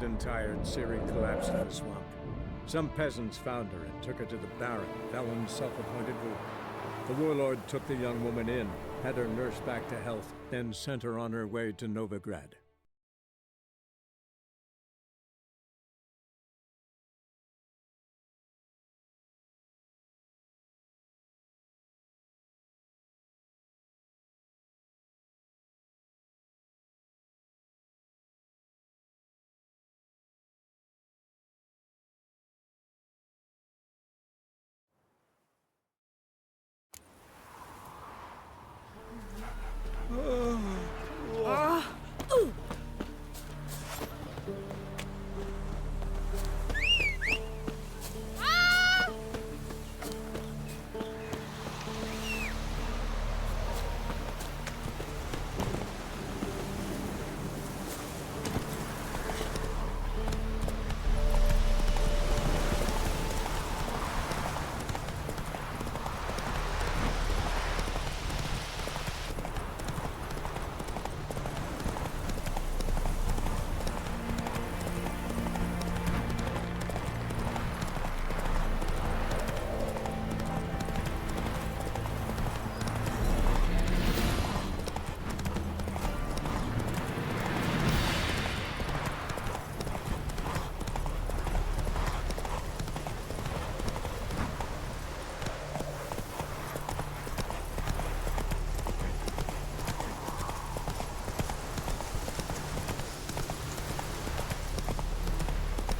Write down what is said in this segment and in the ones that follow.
and tired, Ciri collapsed in the swamp. Some peasants found her and took her to the Baron, Valen's self-appointed ruler. The warlord took the young woman in, had her nursed back to health, then sent her on her way to Novigrad.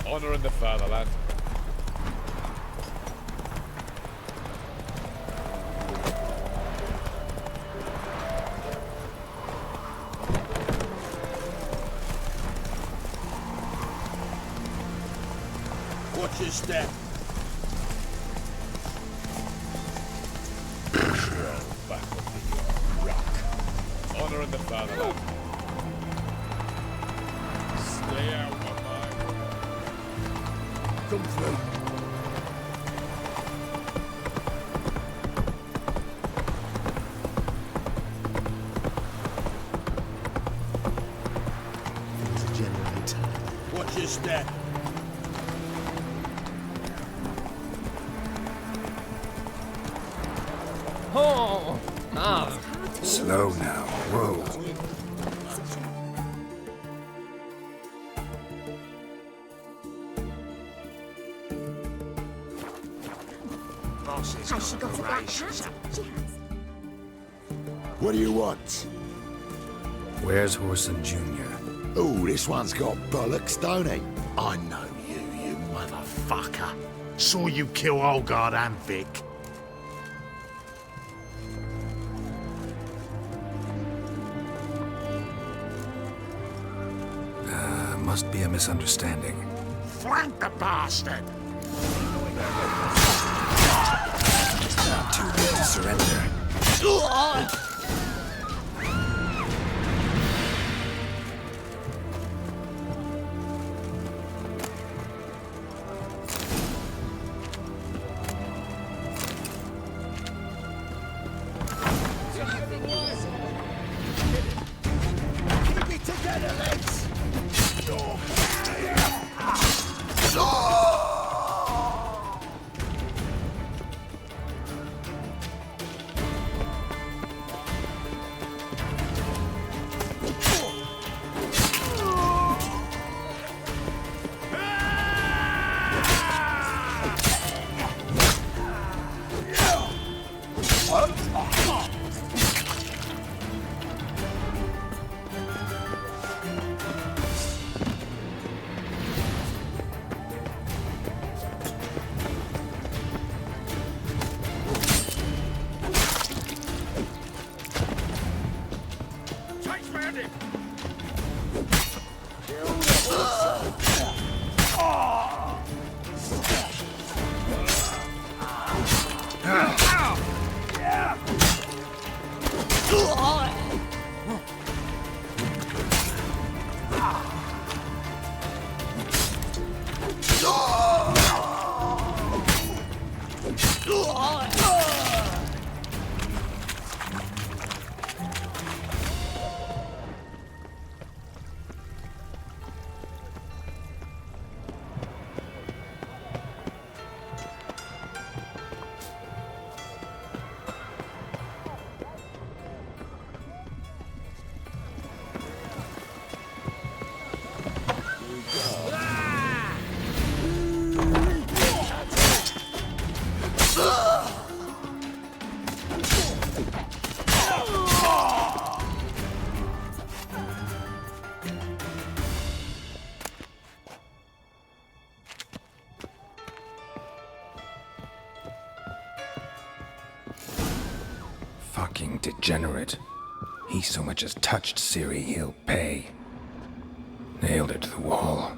Honor in the fatherland. Watch your step. Back on the rock. Honor in the fatherland. Stay out of my way. Come through. There's a generator. Watch your step. Oh! Ah! Slow now. Whoa. Boss Has she got a black hat? She has. What do you want? Where's Whoreson Jr.? Oh, this one's got bollocks, don't he? I know you, you motherfucker. Saw you kill Olgard and Vic. Must be a misunderstanding. Flank the bastard! Too late to surrender. Keep it together, lads! fucking degenerate. He so much as touched Ciri, he'll pay. Nailed it to the wall.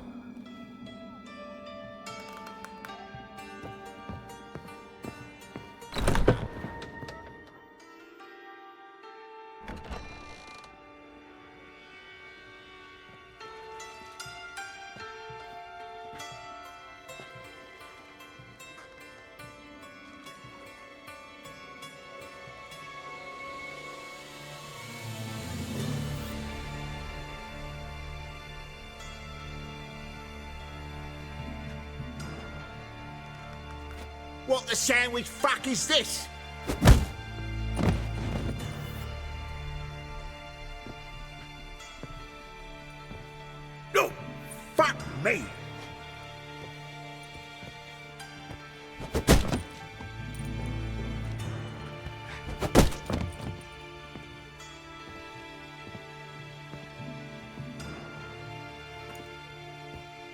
What the sandwich fuck is this? No! Fuck me!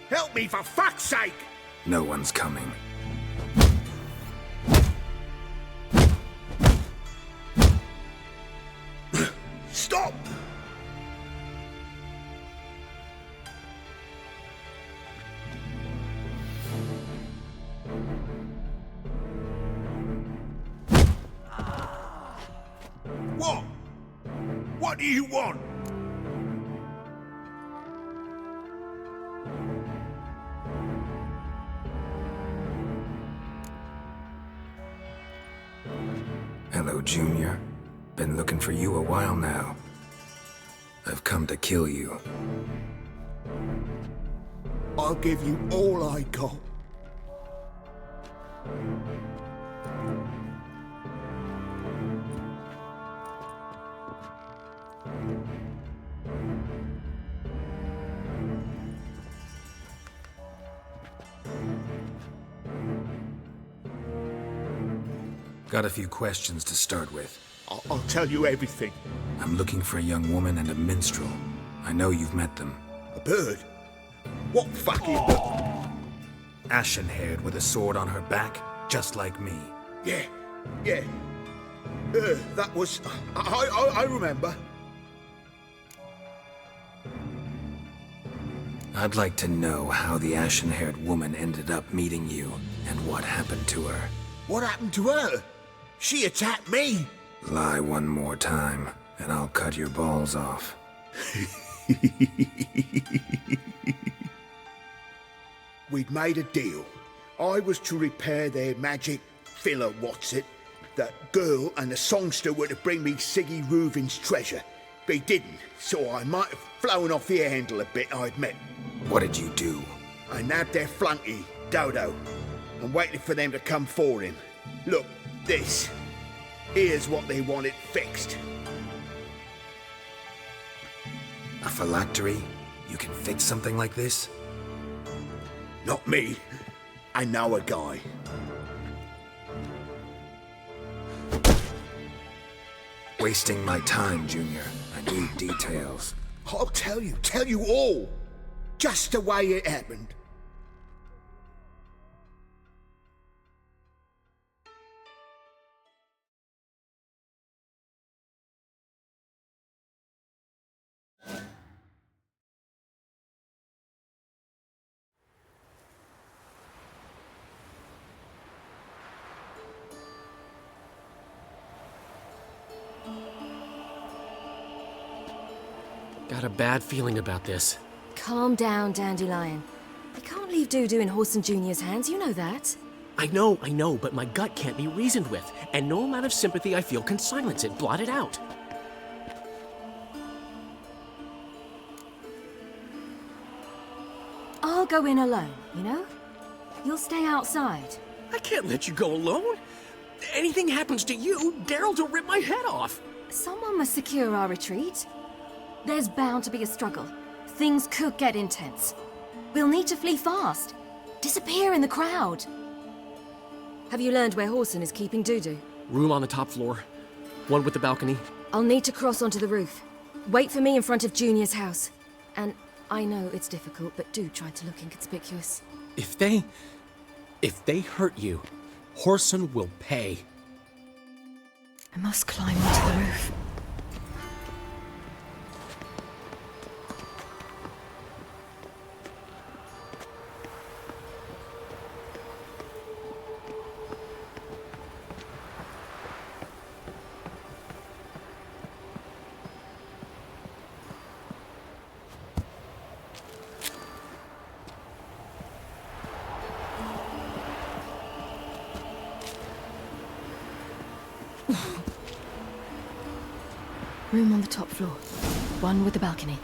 Help me for fuck's sake! No one's coming. Stop! What? What do you want? Hello, Junior. Been looking for you a while now. I've come to kill you. I'll give you all I got. Got a few questions to start with. I'll tell you everything. I'm looking for a young woman and a minstrel. I know you've met them. A bird? What fucking bird? Ashen-haired with a sword on her back, just like me. Yeah. That was... I remember. I'd like to know how the ashen-haired woman ended up meeting you, and what happened to her. What happened to her? She attacked me. Lie one more time, and I'll cut your balls off. We'd made a deal. I was to repair their magic filler, That girl and the songster were to bring me Siggy Reuven's treasure. They didn't, so I might have flown off the handle a bit, I admit. What did you do? I nabbed their flunky, Dodo, and waited for them to come for him. Look, this. Here's what they wanted fixed. A phylactery? You can fix something like this? Not me. I know a guy. Wasting my time, Junior. I need details. I'll tell you all. Just the way it happened. Got a bad feeling about this. Calm down, Dandelion. You can't leave Dudu in Horson Jr.'s hands, you know that. I know, but my gut can't be reasoned with, and no amount of sympathy I feel can silence it, blot it out. I'll go in alone, you know? You'll stay outside. I can't let you go alone. Anything happens to you, Geralt will rip my head off. Someone must secure our retreat. There's bound to be a struggle. Things could get intense. We'll need to flee fast. Disappear in the crowd. Have you learned where Horson is keeping Dudu? Room on the top floor. One with the balcony. I'll need to cross onto the roof. Wait for me in front of Junior's house. And I know it's difficult, but do try to look inconspicuous. If they hurt you, Horson will pay. I must climb onto the roof. Room on the top floor. One with the balcony.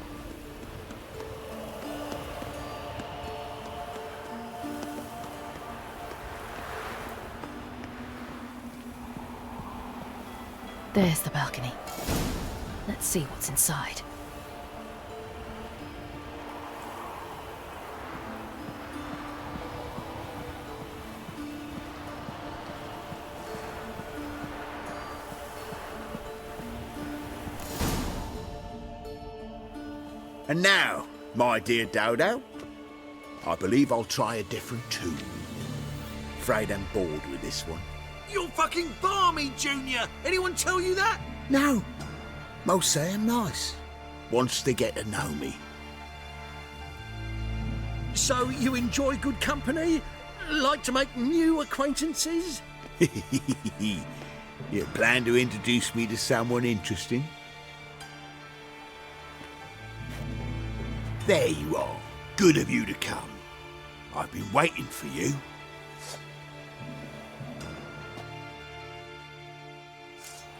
There's the balcony. Let's see what's inside. And now, my dear Dodo, I believe I'll try a different tune. Afraid I'm bored with this one. You're fucking balmy, Junior! Anyone tell you that? No, most say I'm nice. Wants to get to know me. So you enjoy good company? Like to make new acquaintances? You plan to introduce me to someone interesting? There you are. Good of you to come. I've been waiting for you.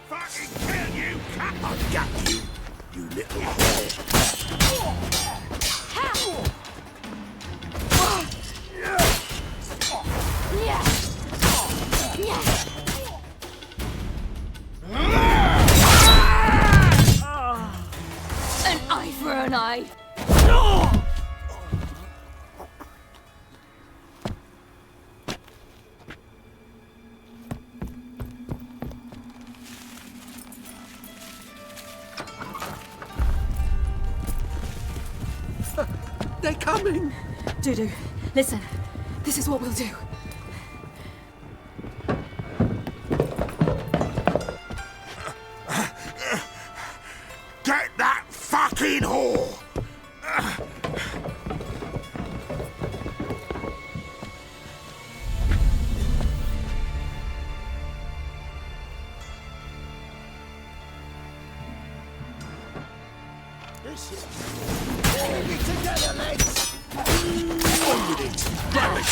Fucking kill you, cat! I've got you, you little whore. An eye for an eye. They're coming! Dudu, listen. This is what we'll do. Get that fucking whore! Hold it together, lads! On with it! Grab it!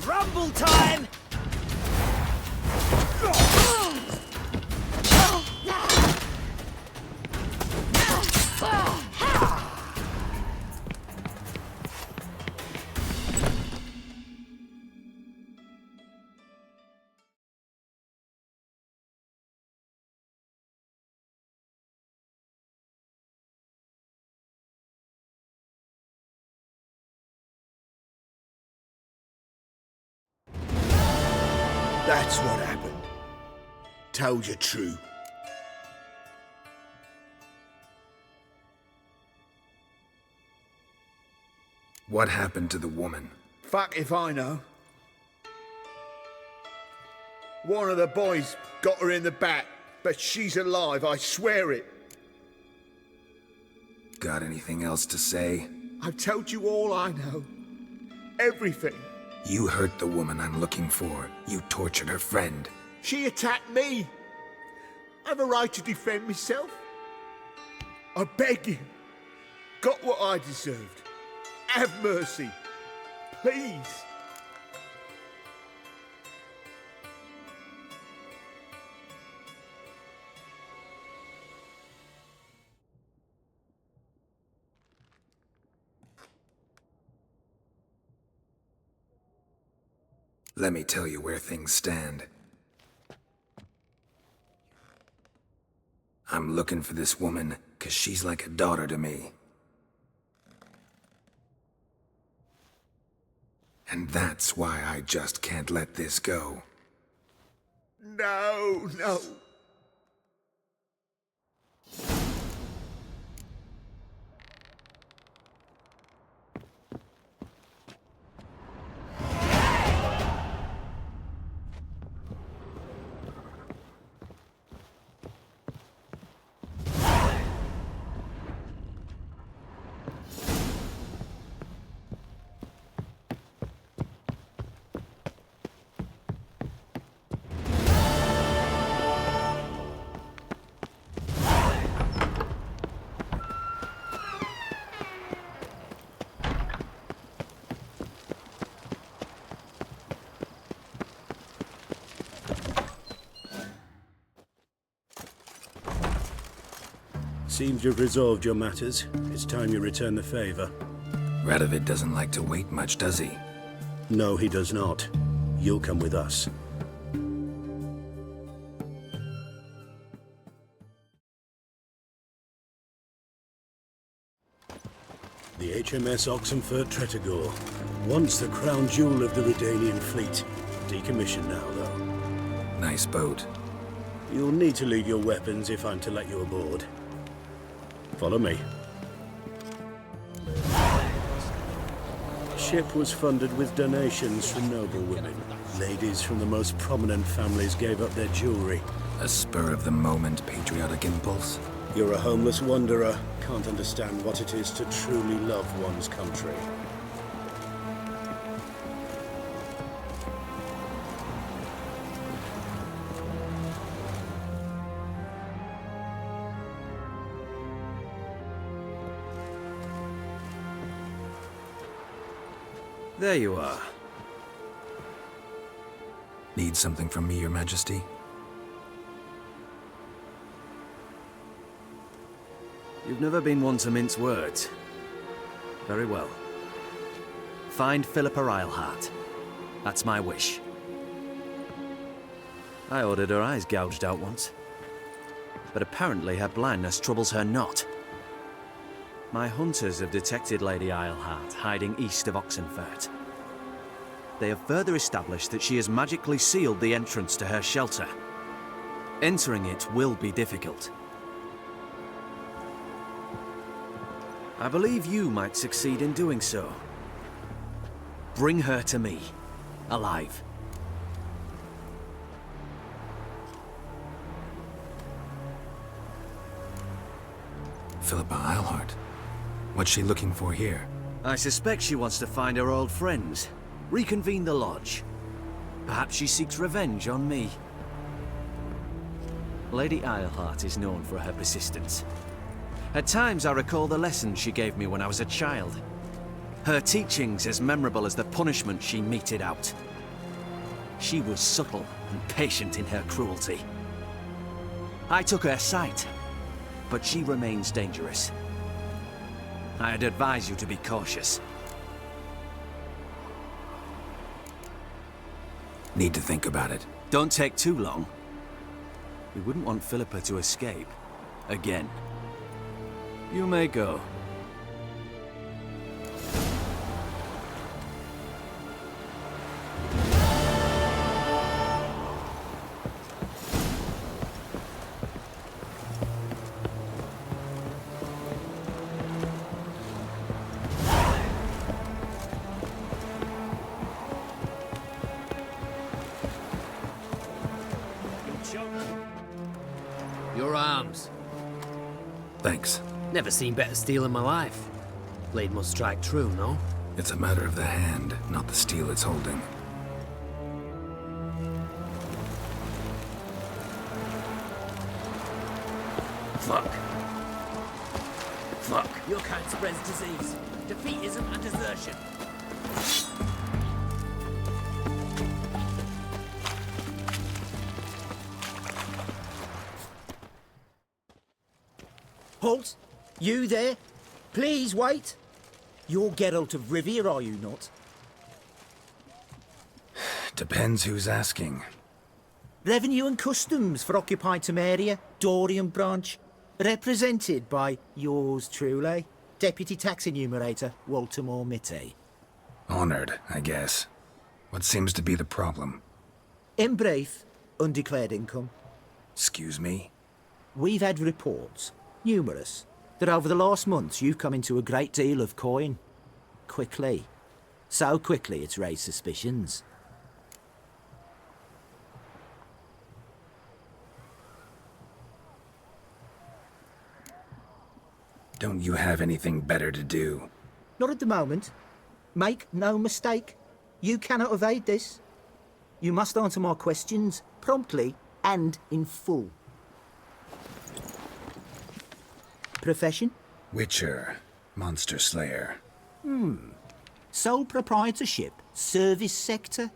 Rumble time! That's what happened. Told you true. What happened to the woman? Fuck if I know. One of the boys got her in the back, but she's alive, I swear it. Got anything else to say? I've told you all I know. Everything. You hurt the woman I'm looking for. You tortured her friend. She attacked me. I have a right to defend myself. I beg you. Got what I deserved. Have mercy. Please. Let me tell you where things stand. I'm looking for this woman, 'cause she's like a daughter to me. And that's why I just can't let this go. No, no. Seems you've resolved your matters. It's time you return the favor. Radovid doesn't like to wait much, does he? No, he does not. You'll come with us. The HMS Oxenfurt Tretogor, once the crown jewel of the Redanian fleet. Decommissioned now, though. Nice boat. You'll need to leave your weapons if I'm to let you aboard. Follow me. Ship was funded with donations from noble women. Ladies from the most prominent families gave up their jewelry. A spur-of-the-moment patriotic impulse? You're a homeless wanderer. Can't understand what it is to truly love one's country. There you are. Need something from me, Your Majesty? You've never been one to mince words. Very well. Find Philippa Eilhart. That's my wish. I ordered her eyes gouged out once. But apparently her blindness troubles her not. My hunters have detected Lady Eilhart hiding east of Oxenfurt. They have further established that she has magically sealed the entrance to her shelter. Entering it will be difficult. I believe you might succeed in doing so. Bring her to me, alive. Philippa Eilhart? What's she looking for here? I suspect she wants to find her old friends, reconvene the lodge. Perhaps she seeks revenge on me. Lady Eilhart is known for her persistence. At times I recall the lessons she gave me when I was a child. Her teachings as memorable as the punishment she meted out. She was subtle and patient in her cruelty. I took her sight, but she remains dangerous. I'd advise you to be cautious. Need to think about it. Don't take too long. We wouldn't want Philippa to escape. Again. You may go. Your arms. Thanks. Never seen better steel in my life. Blade must strike true, no? It's a matter of the hand, not the steel it's holding. Fuck. Fuck, your kind spreads disease, defeatism and desertion. Halt! You there? Please wait. You're Geralt of Rivia, are you not? Depends who's asking. Revenue and Customs for occupied Temeria, Dorian branch. Represented by yours truly, Deputy Tax Enumerator Walter Mormitte. Honored, I guess. What seems to be the problem? In brief, undeclared income. Excuse me? We've had reports, numerous, that over the last months you've come into a great deal of coin. Quickly. So quickly it's raised suspicions. Don't you have anything better to do? Not at the moment. Make no mistake. You cannot evade this. You must answer my questions promptly and in full. Profession? Witcher. Monster Slayer. Sole proprietorship. Service sector.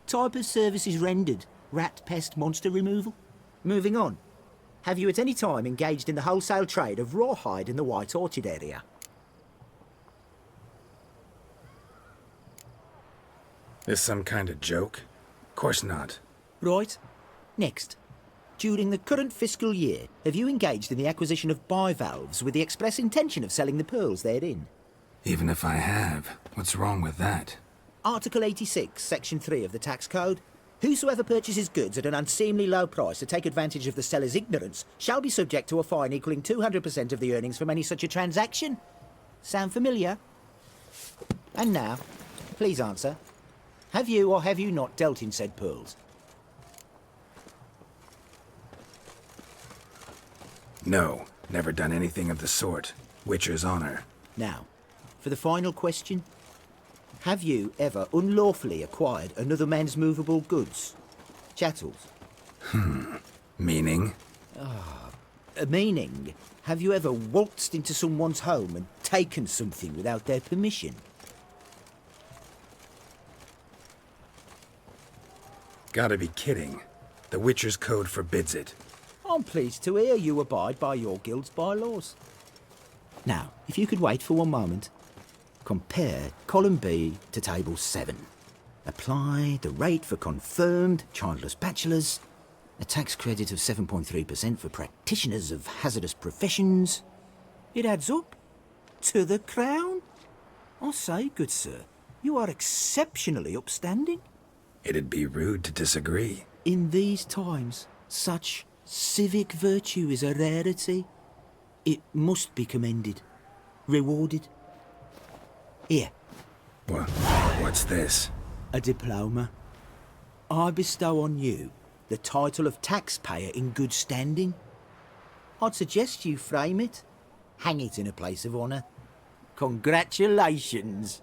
Type of services rendered. Rat pest monster removal. Moving on. Have you at any time engaged in the wholesale trade of rawhide in the White Orchard area? This some kind of joke? Course not. Right. Next. During the current fiscal year, have you engaged in the acquisition of bivalves with the express intention of selling the pearls therein? Even if I have, what's wrong with that? Article 86, Section 3 of the Tax Code. Whosoever purchases goods at an unseemly low price to take advantage of the seller's ignorance shall be subject to a fine equaling 200% of the earnings from any such a transaction. Sound familiar? And now, please answer. Have you or have you not dealt in said pearls? No, never done anything of the sort. Witcher's honor. Now, for the final question. Have you ever unlawfully acquired another man's movable goods? Chattels? Meaning? Meaning, have you ever waltzed into someone's home and taken something without their permission? Gotta be kidding. The Witcher's Code forbids it. I'm pleased to hear you abide by your guild's bylaws. Now, if you could wait for one moment. Compare column B to table 7. Apply the rate for confirmed childless bachelors, a tax credit of 7.3% for practitioners of hazardous professions. It adds up to the crown. I say, good sir, you are exceptionally upstanding. It'd be rude to disagree. In these times, such civic virtue is a rarity. It must be commended, rewarded. Here. What's this? A diploma. I bestow on you the title of taxpayer in good standing. I'd suggest you frame it, hang it in a place of honour. Congratulations.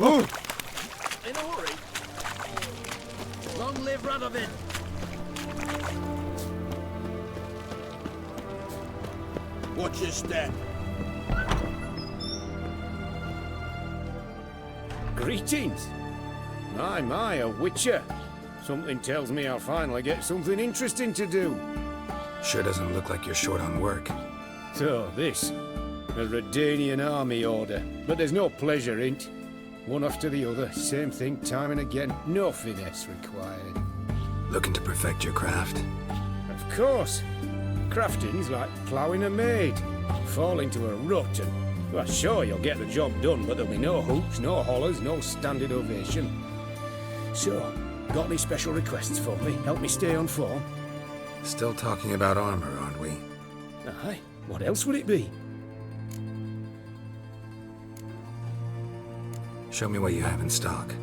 Oh! In a hurry. Long live Radovid. Watch your step. Greetings. My, a witcher. Something tells me I'll finally get something interesting to do. Sure doesn't look like you're short on work. So, this. A Redanian army order. But there's no pleasure in it. One after the other, same thing time and again. No finesse required. Looking to perfect your craft? Of course. Crafting's like ploughing a maid. Fall into a rut and... Well, sure, you'll get the job done, but there'll be no hoops, no hollers, no standing ovation. So, got any special requests for me? Help me stay on form? Still talking about armor, aren't we? Aye. What else would it be? Show me what you have in stock.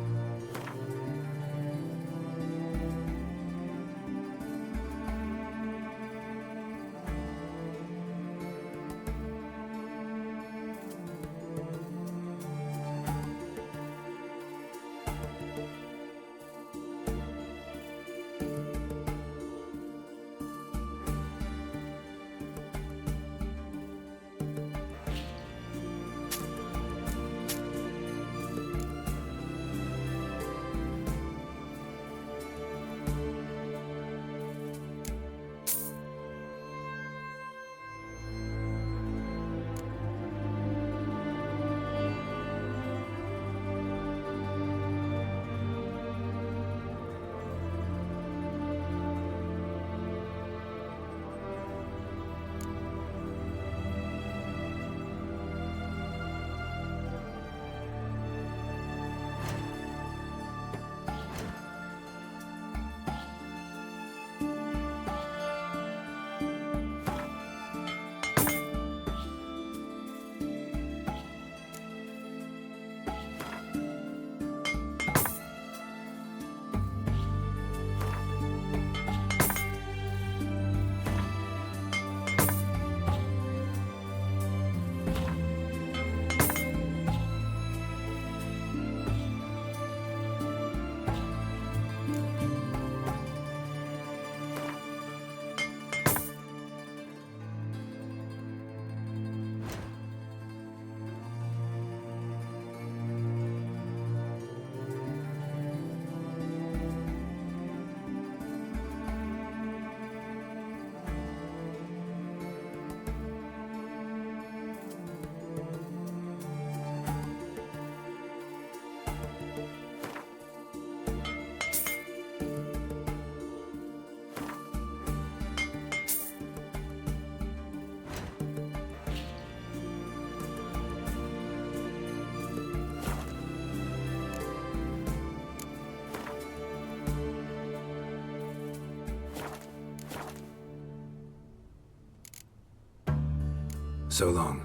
So long.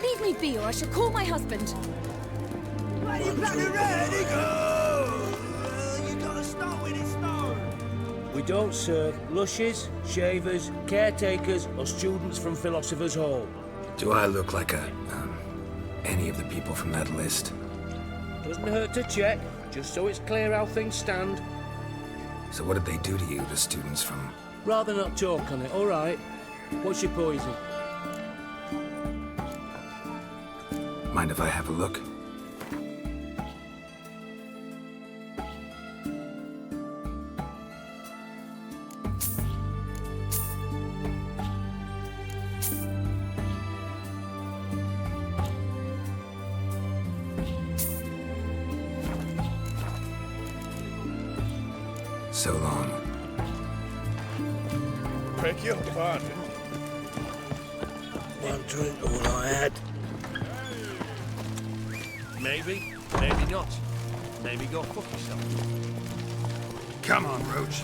Leave me be, or I shall call my husband. You gotta stop with it, Snow. We don't serve lushes, shavers, caretakers, or students from Philosopher's Hall. Do I look like any of the people from that list? Doesn't hurt to check, just so it's clear how things stand. So what did they do to you, the students from... Rather not talk on it, all right? What's your poison? Mind if I have a look? So long. Beg your pardon. One drink, all I had. Maybe, maybe not. Maybe go fuck yourself. Come on, Roach.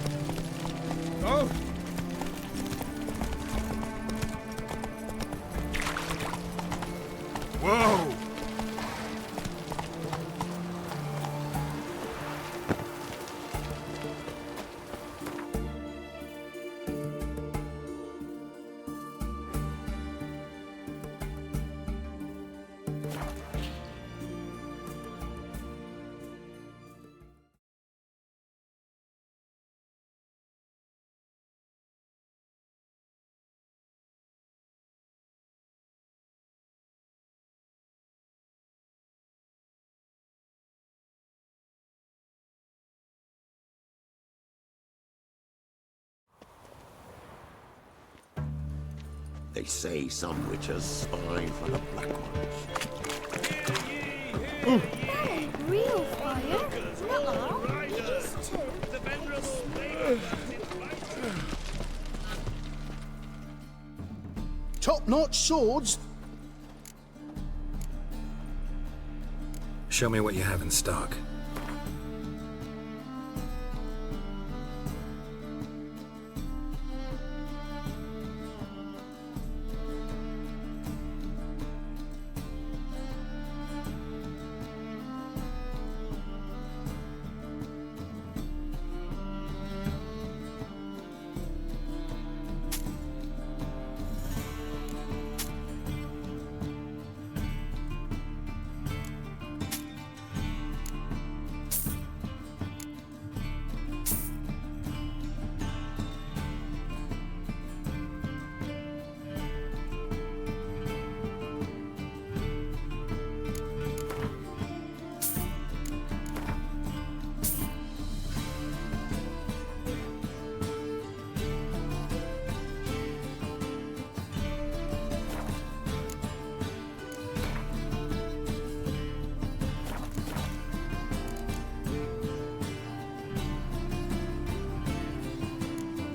Oh! Whoa! They say some witches spy for the Black Ones. That ain't real fire. Nuh-uh. These two. Top-notch swords. Show me what you have in stock.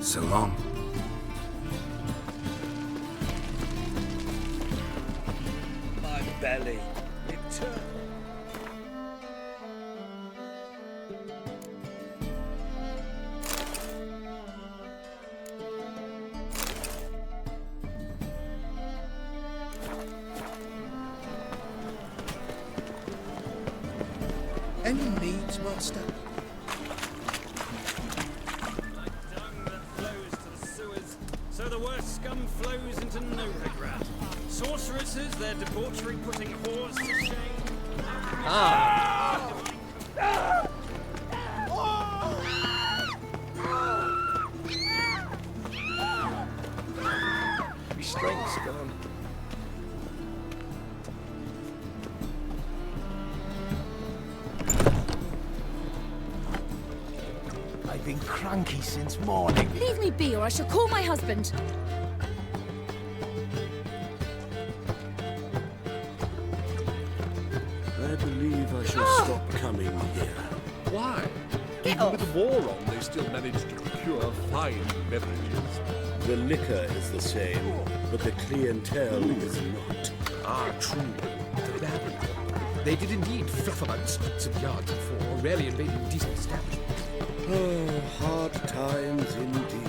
So long. My belly. Eternal. Any needs, Master? So the worst scum flows into Novigrad. Sorceresses, their debauchery putting whores to shame. My strength's gone. I've been cranky since morning. Leave me be, or I shall call my husband. I believe I shall stop coming here. Why? Get Even off. with the war on, they still managed to procure fine beverages. The liquor is the same, but the clientele is not. Ah, true. They did indeed fluff about streets and yards before, rarely invading decent establishments. Oh, hard times indeed.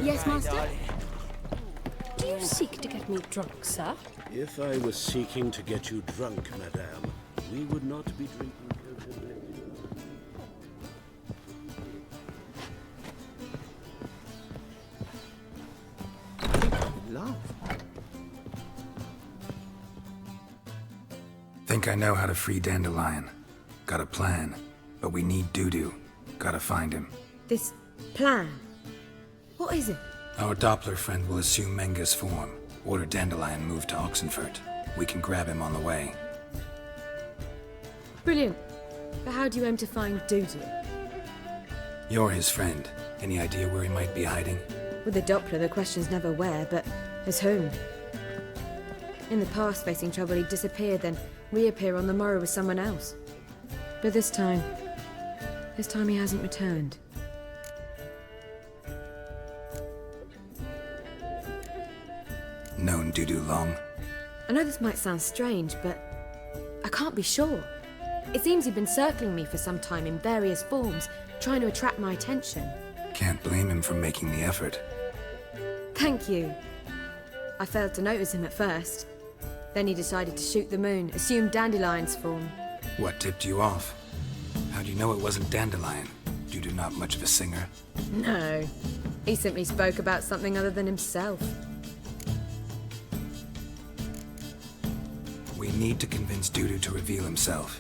Yes, Master? Do you seek to get me drunk, sir? If I was seeking to get you drunk, madame, we would not be drinking. Love. Think I know how to free Dandelion. Got a plan, but we need Dudu. Gotta find him. This plan? What is it? Our Doppler friend will assume Menga's form. Order Dandelion moved to Oxenfurt. We can grab him on the way. Brilliant. But how do you aim to find Dudu? You're his friend. Any idea where he might be hiding? With the Doppler, the question's never where, but as whom? In the past, facing trouble, he'd disappear, then reappear on the morrow with someone else. But this time he hasn't returned. Known Dudu long? I know this might sound strange, but I can't be sure. It seems he'd been circling me for some time in various forms, trying to attract my attention. Can't blame him for making the effort. Thank you. I failed to notice him at first. Then he decided to shoot the moon, assume Dandelion's form. What tipped you off? How'd you know it wasn't Dandelion? Dudu not much of a singer? No. He simply spoke about something other than himself. We need to convince Dudu to reveal himself.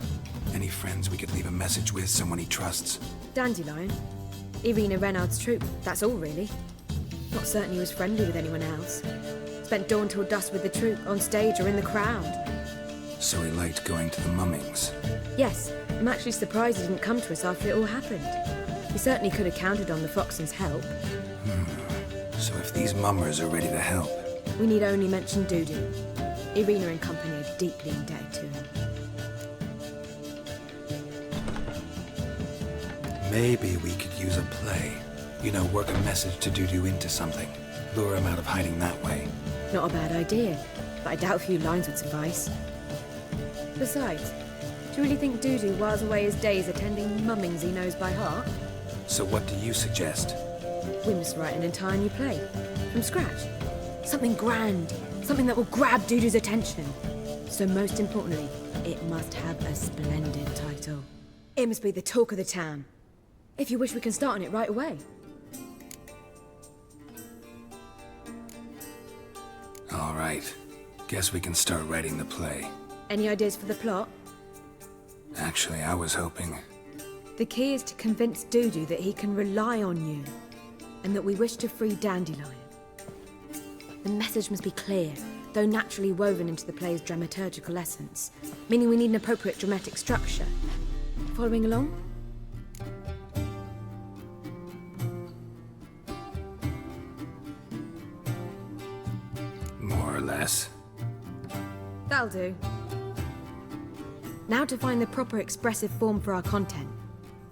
Any friends we could leave a message with, someone he trusts? Dandelion. Irina Renard's troupe, that's all really. Not certain he was friendly with anyone else. Spent dawn till dusk with the troupe, on stage or in the crowd. So he liked going to the mummings? Yes, I'm actually surprised he didn't come to us after it all happened. He certainly could have counted on the Foxen's help. So if these mummers are ready to help... We need only mention Dudu. Irina and company are deeply indebted to him. Maybe we could use a play. You know, work a message to Dudu into something. Lure him out of hiding that way. Not a bad idea, but I doubt a few lines would suffice. Besides, do you really think Dudu whiles away his days attending mummings he knows by heart? So what do you suggest? We must write an entire new play, from scratch. Something grand, something that will grab Dudu's attention. So most importantly, it must have a splendid title. It must be the talk of the town. If you wish, we can start on it right away. All right. Guess we can start writing the play. Any ideas for the plot? Actually, I was hoping... The key is to convince Dudu that he can rely on you, and that we wish to free Dandelion. The message must be clear, though naturally woven into the play's dramaturgical essence, meaning we need an appropriate dramatic structure. Following along? More or less. That'll do. Now to find the proper expressive form for our content.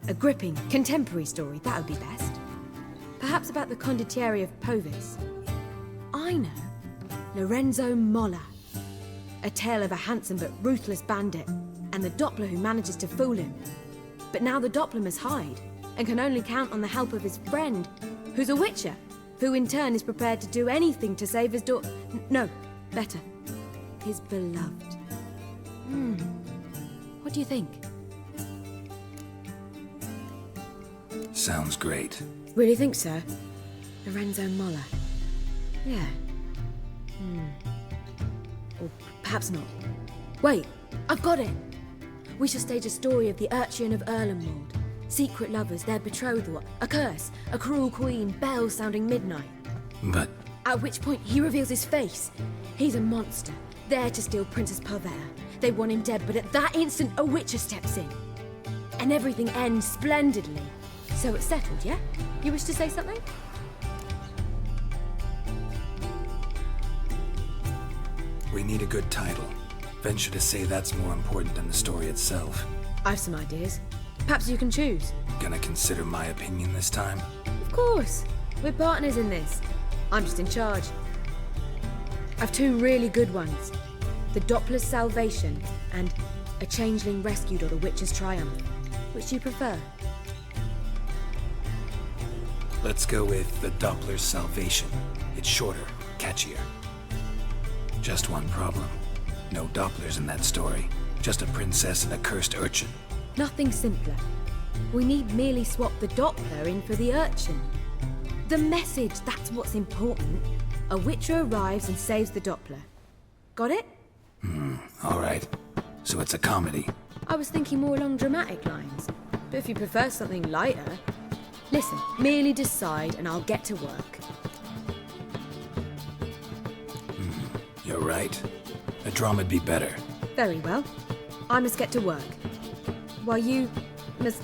A gripping, contemporary story, that would be best. Perhaps about the condottieri of Povis. I know. Lorenzo Molla. A tale of a handsome but ruthless bandit, and the Doppler who manages to fool him. But now the Doppler must hide, and can only count on the help of his friend, who's a witcher, who in turn is prepared to do anything to save his daughter. No, better. His beloved. What do you think? Sounds great. Really think so? Lorenzo Molla. Yeah. Or perhaps not. Wait, I've got it! We shall stage a story of the Urcheon of Erlenwald. Secret lovers, their betrothal, a curse, a cruel queen, bells sounding midnight. But... At which point he reveals his face. He's a monster, there to steal Princess Pavera. They want him dead, but at that instant a witcher steps in. And everything ends splendidly. So it's settled, yeah? You wish to say something? We need a good title. Venture to say that's more important than the story itself. I've some ideas. Perhaps you can choose. Gonna consider my opinion this time? Of course. We're partners in this. I'm just in charge. I've two really good ones. The Doppler's Salvation and A Changeling Rescued or The Witcher's Triumph. Which do you prefer? Let's go with the Doppler's Salvation. It's shorter, catchier. Just one problem. No Dopplers in that story. Just a princess and a cursed urchin. Nothing simpler. We need merely swap the Doppler in for the urchin. The message, that's what's important. A Witcher arrives and saves the Doppler. Got it? All right. So it's a comedy. I was thinking more along dramatic lines. But if you prefer something lighter... Listen, merely decide and I'll get to work. You're right. A drama'd be better. Very well. I must get to work. While you must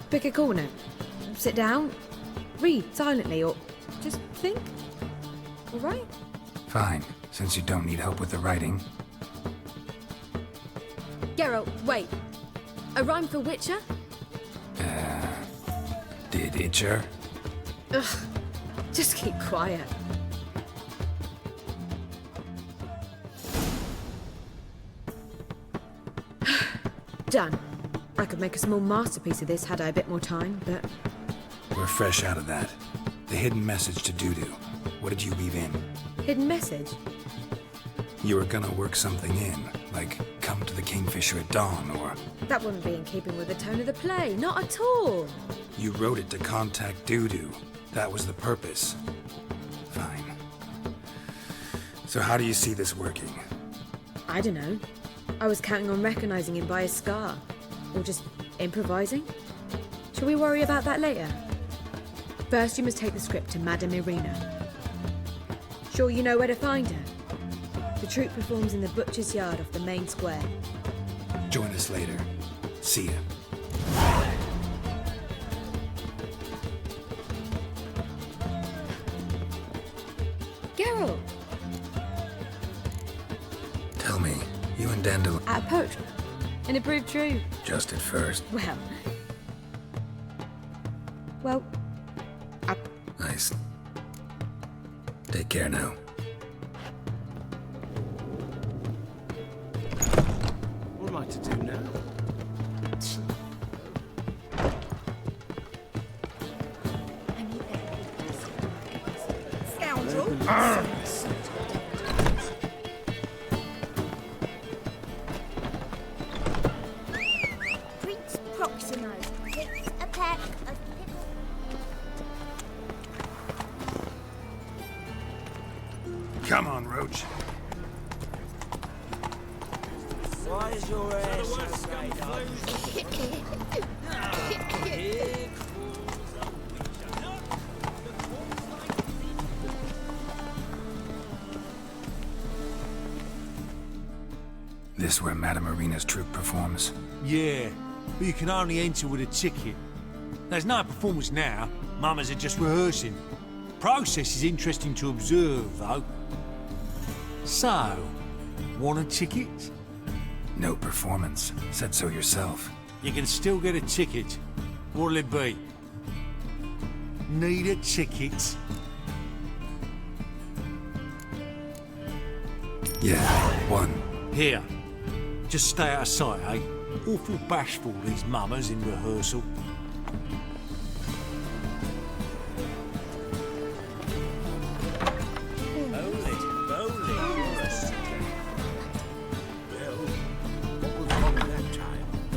pick a corner. Sit down, read silently, or just think. All right? Fine, since you don't need help with the writing. Geralt, wait. A rhyme for Witcher? Did Itcher? Ugh. Just keep quiet. Done. I could make a small masterpiece of this had I a bit more time, but... We're fresh out of that. The hidden message to Dudu. What did you weave in? Hidden message? You were gonna work something in, like come to the Kingfisher at dawn, or... That wouldn't be in keeping with the tone of the play, not at all. You wrote it to contact Dudu. That was the purpose. Fine. So how do you see this working? I don't know. I was counting on recognizing him by his scar. Or just improvising. Shall we worry about that later? First, you must take the script to Madame Irina. Sure you know where to find her? The troupe performs in the butcher's yard off the main square. Join us later. See ya. Geralt! Tell me, you and Dandelion... At a poetry. And it proved true. Just at first. Well... Nice. Take care now. What am I to do now? Scoundrel! Prince Proximo takes a pack of Come on, Roach. Why is your ass so This where Madame Irina's troupe performs? Yeah, but you can only enter with a ticket. There's no performance now. Mamas are just rehearsing. Process is interesting to observe, though. So, want a ticket? No performance. Said so yourself. You can still get a ticket. What'll it be? Need a ticket? Yeah, one. Here. Just stay out of sight, eh? Awful bashful, these mamas in rehearsal.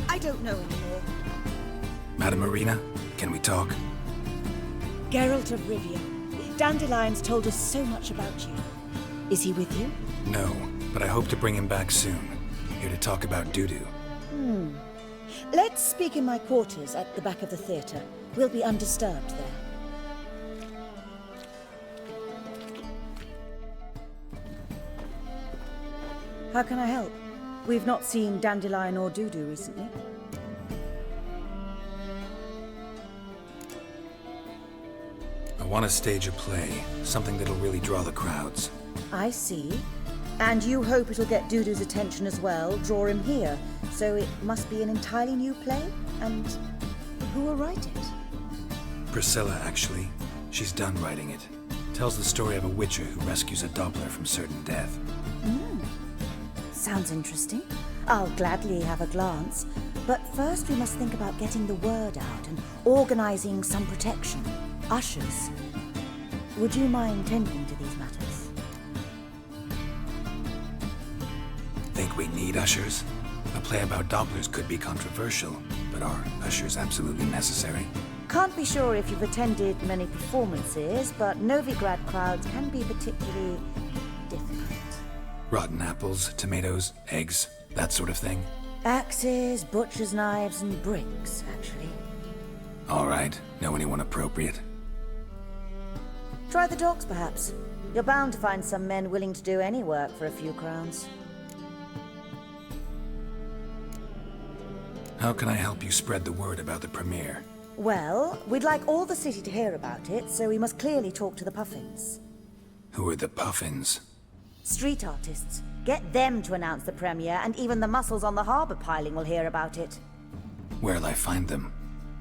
I don't know anymore. Madame Irina, can we talk? Geralt of Rivia. Dandelion's told us so much about you. Is he with you? No, but I hope to bring him back soon. Here to talk about Dudu. Let's speak in my quarters at the back of the theatre. We'll be undisturbed there. How can I help? We've not seen Dandelion or Dudu recently. I want to stage a play, something that'll really draw the crowds. I see. And you hope it'll get Dudu's attention as well, draw him here. So it must be an entirely new play? And who will write it? Priscilla, actually. She's done writing it. Tells the story of a witcher who rescues a Doppler from certain death. Sounds interesting. I'll gladly have a glance. But first we must think about getting the word out and organizing some protection. Ushers. Would you mind tending to these matters? Think we need ushers? A play about Dopplers could be controversial, but are ushers absolutely necessary? Can't be sure if you've attended many performances, but Novigrad crowds can be particularly difficult. Rotten apples, tomatoes, eggs, that sort of thing? Axes, butcher's knives, and bricks, actually. All right. Know anyone appropriate? Try the dogs, perhaps. You're bound to find some men willing to do any work for a few crowns. How can I help you spread the word about the premiere? Well, we'd like all the city to hear about it, so we must clearly talk to the Puffins. Who are the Puffins? Street artists. Get them to announce the premiere, and even the muscles on the harbour piling will hear about it. Where'll I find them?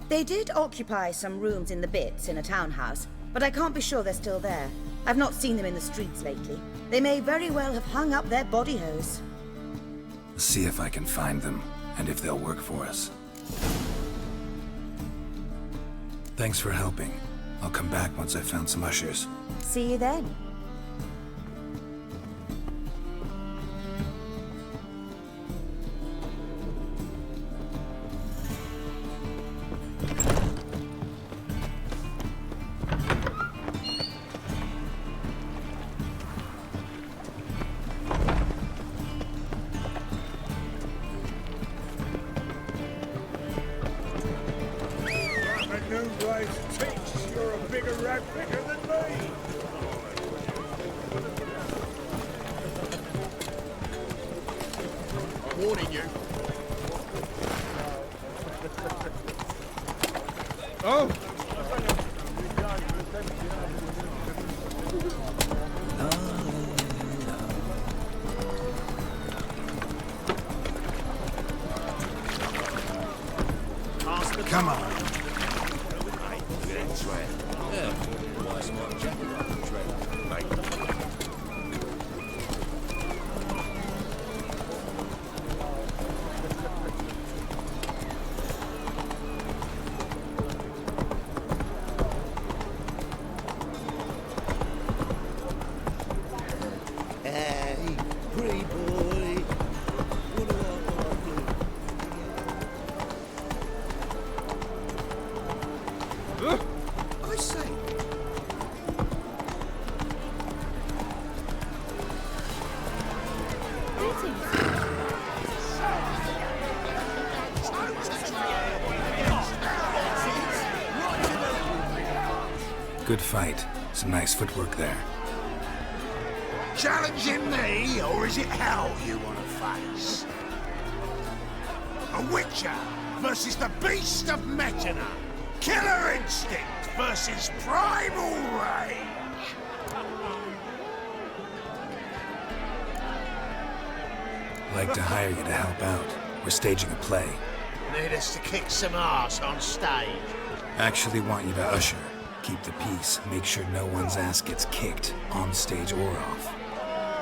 They did occupy some rooms in the Bits in a townhouse, but I can't be sure they're still there. I've not seen them in the streets lately. They may very well have hung up their body hose. See if I can find them, and if they'll work for us. Thanks for helping. I'll come back once I've found some ushers. See you then. You're a bigger rat picker than me. I'm warning you. Oh! Come on. Hey, pretty boy. What do I do? I say. Good fight. Some nice footwork there. Challenging me, or is it hell you want to face? A Witcher versus the Beast of Metina. Killer instinct versus primal rage. Like to hire you to help out. We're staging a play. Need us to kick some ass on stage. Actually want you to usher. Keep the peace. Make sure no one's ass gets kicked, on stage or off.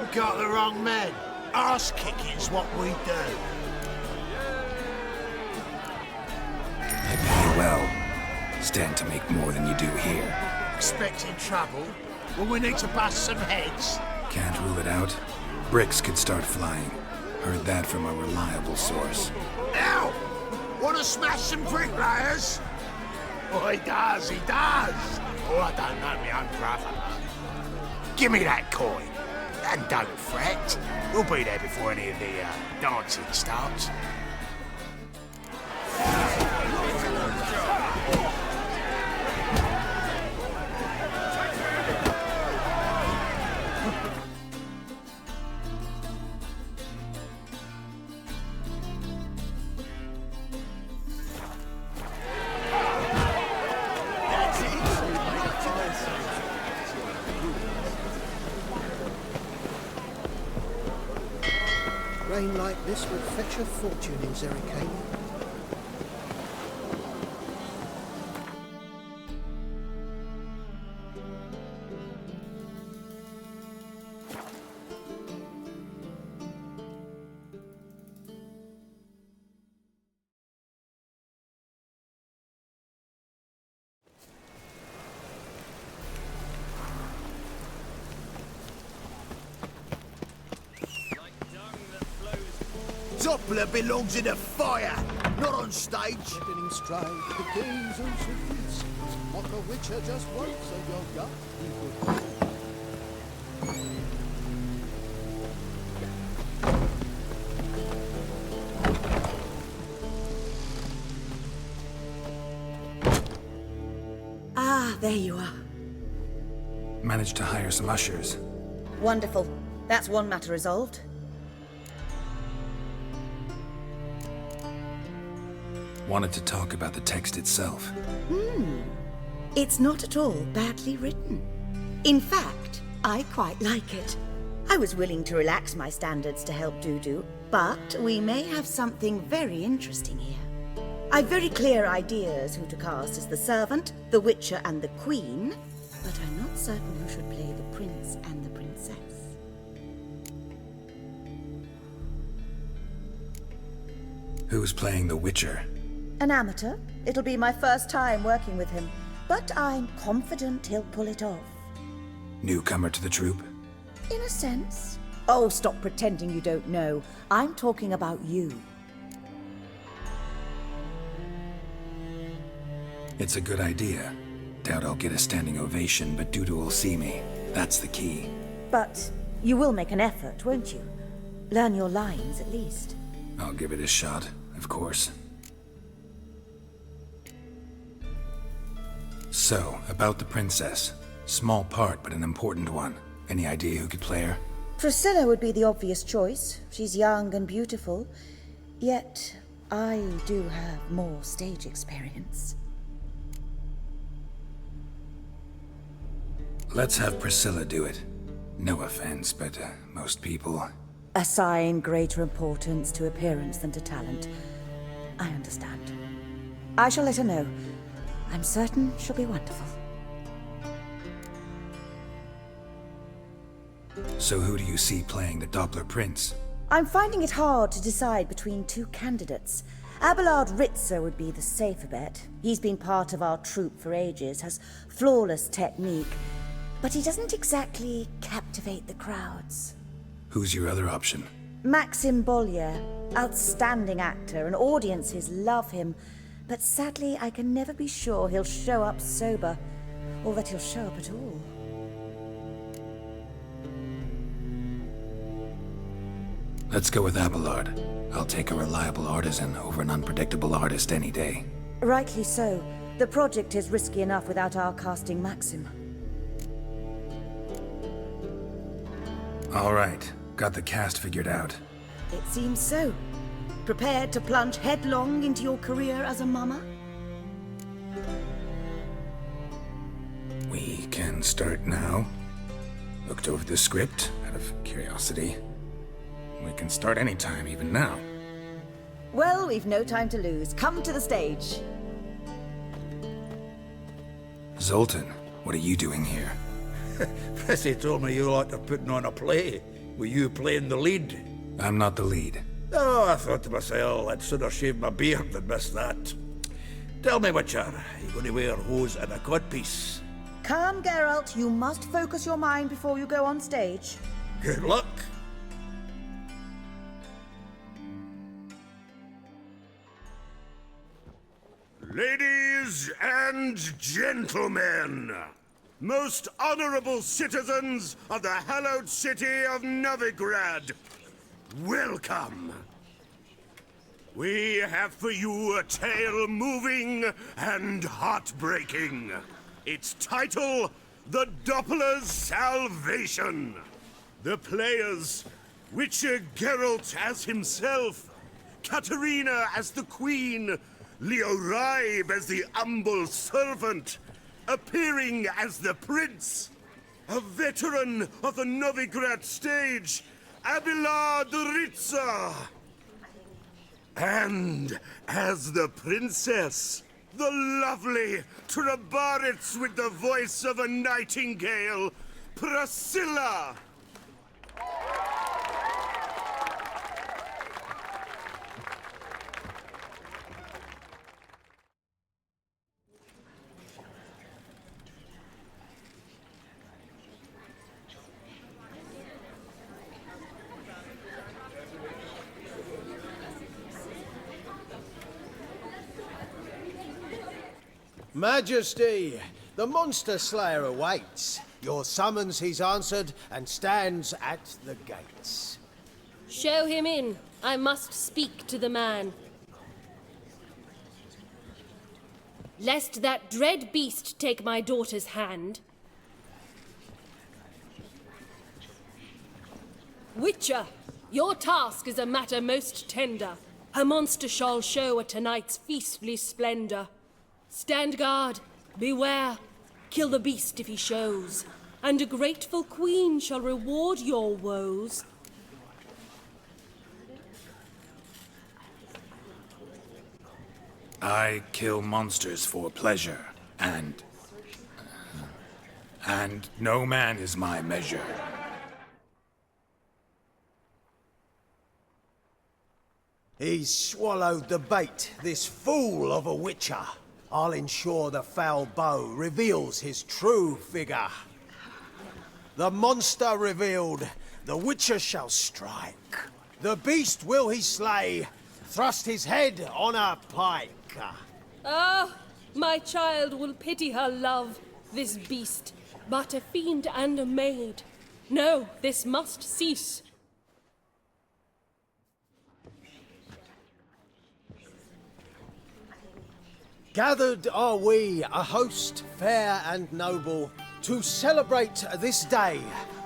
We got the wrong men. Ass kicking's what we do. I pay well. Stand to make more than you do here. Expecting trouble? Well, we need to bust some heads. Can't rule it out. Bricks could start flying. Heard that from a reliable source. Now, want to smash some bricklayers? Oh, he does, he does. Oh, I don't know my own brother. Give me that coin. And don't fret. We'll be there before any of the dancing starts. Rain like this would fetch a fortune in Zerrikania. Doppler belongs in a fire, not on stage. Getting in stride with the games of cities. What the Witcher just wants of your gut, people. Ah, there you are. Managed to hire some ushers. Wonderful. That's one matter resolved. Wanted to talk about the text itself. It's not at all badly written. In fact, I quite like it. I was willing to relax my standards to help Dudu, but we may have something very interesting here. I've very clear ideas who to cast as the servant, the Witcher and the Queen, but I'm not certain who should play the Prince and the Princess. Who's playing the Witcher? An amateur. It'll be my first time working with him, but I'm confident he'll pull it off. Newcomer to the troupe? In a sense. Oh, stop pretending you don't know. I'm talking about you. It's a good idea. Doubt I'll get a standing ovation, but Dudu will see me. That's the key. But you will make an effort, won't you? Learn your lines, at least. I'll give it a shot, of course. So, about the princess. Small part, but an important one. Any idea who could play her? Priscilla would be the obvious choice. She's young and beautiful. Yet, I do have more stage experience. Let's have Priscilla do it. No offense, but most people... Assign greater importance to appearance than to talent. I understand. I shall let her know. I'm certain she'll be wonderful. So who do you see playing the Doppler Prince? I'm finding it hard to decide between two candidates. Abelard Ritzer would be the safer bet. He's been part of our troupe for ages, has flawless technique, but he doesn't exactly captivate the crowds. Who's your other option? Maxim Bollier, outstanding actor, and audiences love him. But sadly, I can never be sure he'll show up sober, or that he'll show up at all. Let's go with Abelard. I'll take a reliable artisan over an unpredictable artist any day. Rightly so. The project is risky enough without our casting Maxim. All right. Got the cast figured out. It seems so. Prepared to plunge headlong into your career as a mama? We can start now. Looked over the script, out of curiosity. We can start anytime, even now. Well, we've no time to lose. Come to the stage. Zoltan, what are you doing here? Prissy told me you liked putting on a play. Were you playing the lead? I'm not the lead. Oh, I thought to myself, I'd sooner shave my beard than miss that. Tell me, Witcher, are you going to wear hose and a codpiece? Calm, Geralt. You must focus your mind before you go on stage. Good luck. Ladies and gentlemen, most honorable citizens of the hallowed city of Novigrad, welcome. We have for you a tale moving and heartbreaking. Its title, The Doppler's Salvation. The players, Witcher Geralt as himself, Katerina as the Queen, Leo Raib as the humble servant, appearing as the Prince, a veteran of the Novigrad stage, Abelard Ritzer. And as the Princess, the lovely Trebaritz with the voice of a nightingale, Priscilla. Majesty, the monster slayer awaits. Your summons he's answered and stands at the gates. Show him in. I must speak to the man. Lest that dread beast take my daughter's hand. Witcher, your task is a matter most tender. Her monster shall show at tonight's feastly splendor. Stand guard, beware, kill the beast if he shows, and a grateful queen shall reward your woes. I kill monsters for pleasure, and no man is my measure. He's swallowed the bait, this fool of a witcher. I'll ensure the foul bow reveals his true figure. The monster revealed, the witcher shall strike. The beast will he slay, thrust his head on a pike. Ah, my child will pity her love, this beast, but a fiend and a maid. No, this must cease. Gathered are we, a host fair and noble, to celebrate this day,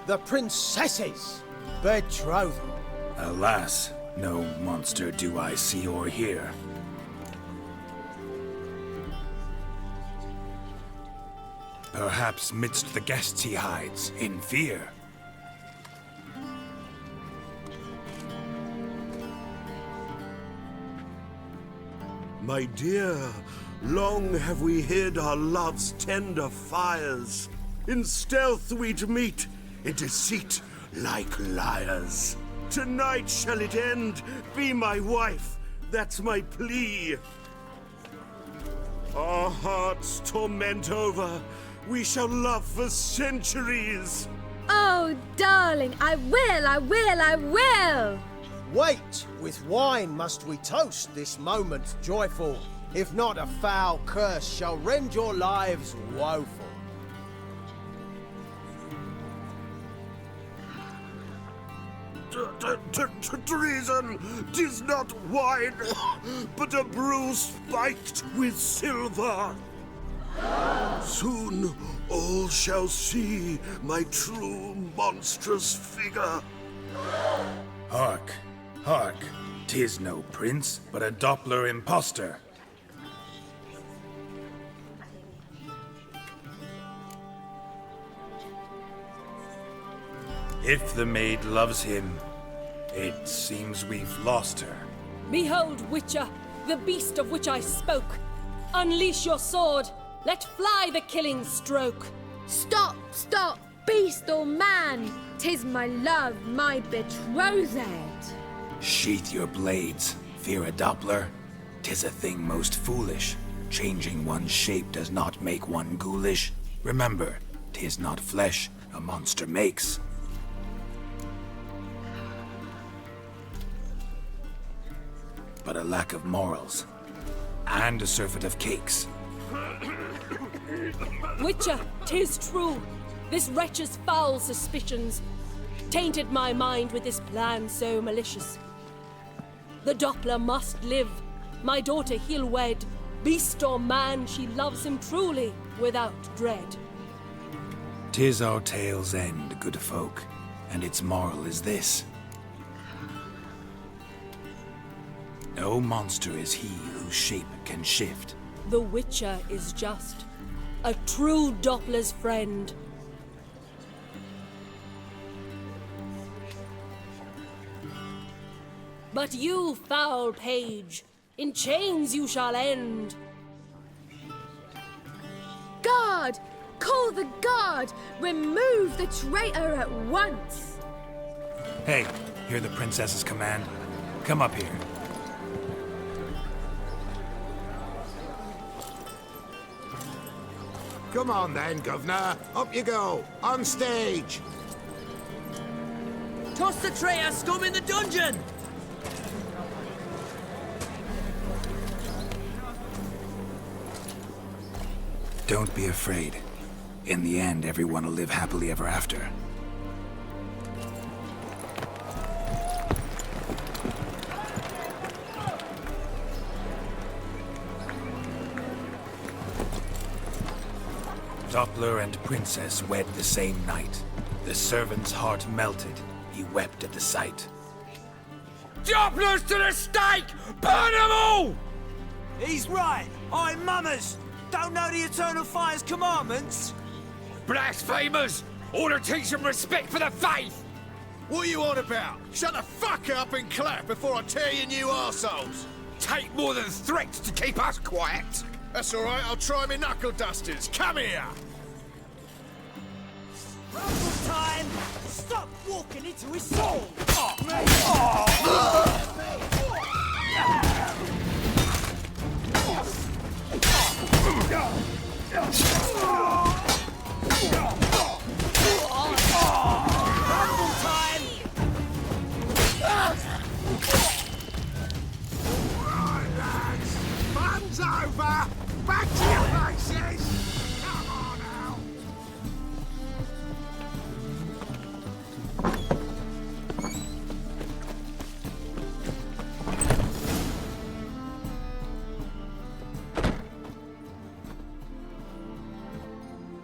the princess's betrothal. Alas, no monster do I see or hear. Perhaps midst the guests he hides, in fear. My dear, long have we hid our love's tender fires. In stealth we'd meet, in deceit like liars. Tonight shall it end, be my wife, that's my plea. Our hearts torment over, we shall love for centuries. Oh, darling, I will! Wait, with wine must we toast this moment joyful. If not, a foul curse shall rend your lives woeful. Treason! 'Tis not wine, but a brew spiked with silver. Soon all shall see my true monstrous figure. Hark, hark, 'tis no prince, but a Doppler impostor. If the maid loves him, it seems we've lost her. Behold, Witcher, the beast of which I spoke. Unleash your sword. Let fly the killing stroke. Stop, stop, beast or man. 'Tis my love, my betrothed. Sheath your blades, fear a Doppler. 'Tis a thing most foolish. Changing one's shape does not make one ghoulish. Remember, 'tis not flesh a monster makes. But a lack of morals, and a surfeit of cakes. Witcher, 'tis true. This wretch's foul suspicions tainted my mind with this plan so malicious. The Doppler must live. My daughter he'll wed. Beast or man, she loves him truly, without dread. 'Tis our tale's end, good folk, and its moral is this. No monster is he whose shape can shift. The Witcher is just a true Doppler's friend. But you, foul page, in chains you shall end. Guard! Call the guard! Remove the traitor at once! Hey, hear the princess's command? Come up here. Come on then, Governor. Up you go. On stage. Toss the traitor scum in the dungeon! Don't be afraid. In the end, everyone will live happily ever after. Doppler and Princess wed the same night. The servant's heart melted. He wept at the sight. Dopplers to the stake! Burn them all! He's right. I'm Mummers. Don't know the Eternal Fire's commandments? Blasphemers! Ought to teach them respect for the faith! What are you on about? Shut the fuck up and clap before I tear you new arseholes! Take more than threats to keep us quiet! That's alright, I'll try my knuckle dusters. Come here! Rumble time! Stop walking into his soul! Rumble time! Right, lads! Fun's over! Back to your places! Come on out!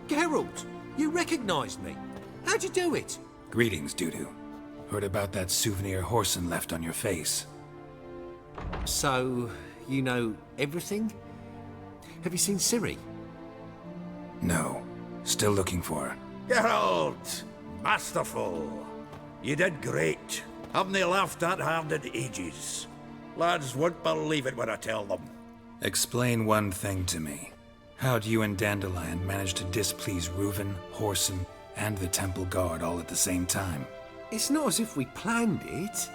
Geralt, you recognized me. How'd you do it? Greetings, Dudu. Heard about that souvenir Whoreson left on your face. So, you know everything? Have you seen Ciri? No. Still looking for her. Geralt! Masterful! You did great. Haven't they laughed that hard in ages? Lads won't believe it when I tell them. Explain one thing to me. How'd you and Dandelion manage to displease Reuven, Whoreson, and the Temple Guard all at the same time? It's not as if we planned it.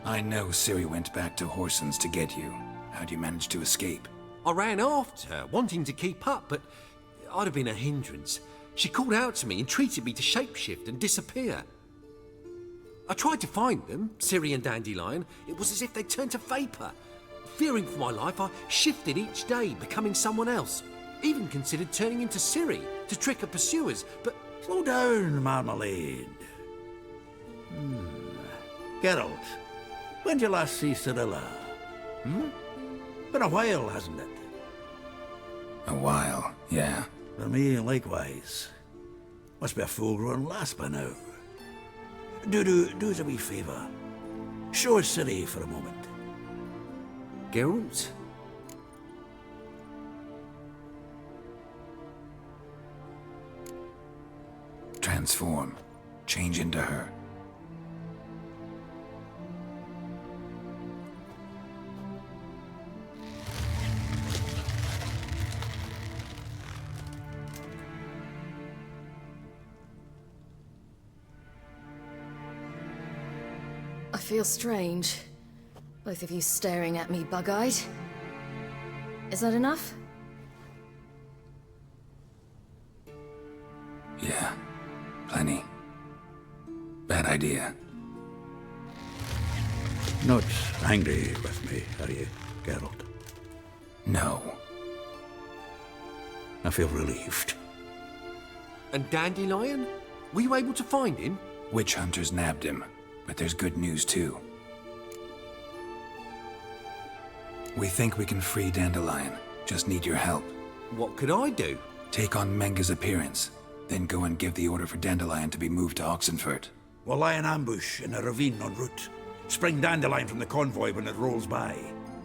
I know Ciri went back to Whoreson's to get you. How'd you manage to escape? I ran after her, wanting to keep up, but I'd have been a hindrance. She called out to me, entreated me to shapeshift and disappear. I tried to find them, Ciri and Dandelion. It was as if they'd turned to vapour. Fearing for my life, I shifted each day, becoming someone else. Even considered turning into Ciri to trick her pursuers, but... Slow down, Marmalade. Geralt, when did you last see Cirilla? Been a while, hasn't it? A while, yeah. For me, likewise. Must be a full-grown lass by now. Do us a wee favour. Show us Ciri for a moment. Geralt? Transform. Change into her. I feel strange. Both of you staring at me bug-eyed. Is that enough? Yeah. Plenty. Bad idea. Not angry with me, are you, Geralt? No. I feel relieved. And Dandelion? Were you able to find him? Witch hunters nabbed him, but there's good news too. We think we can free Dandelion. Just need your help. What could I do? Take on Menga's appearance, then go and give the order for Dandelion to be moved to Oxenfurt. We'll lie in ambush in a ravine en route. Spring Dandelion from the convoy when it rolls by.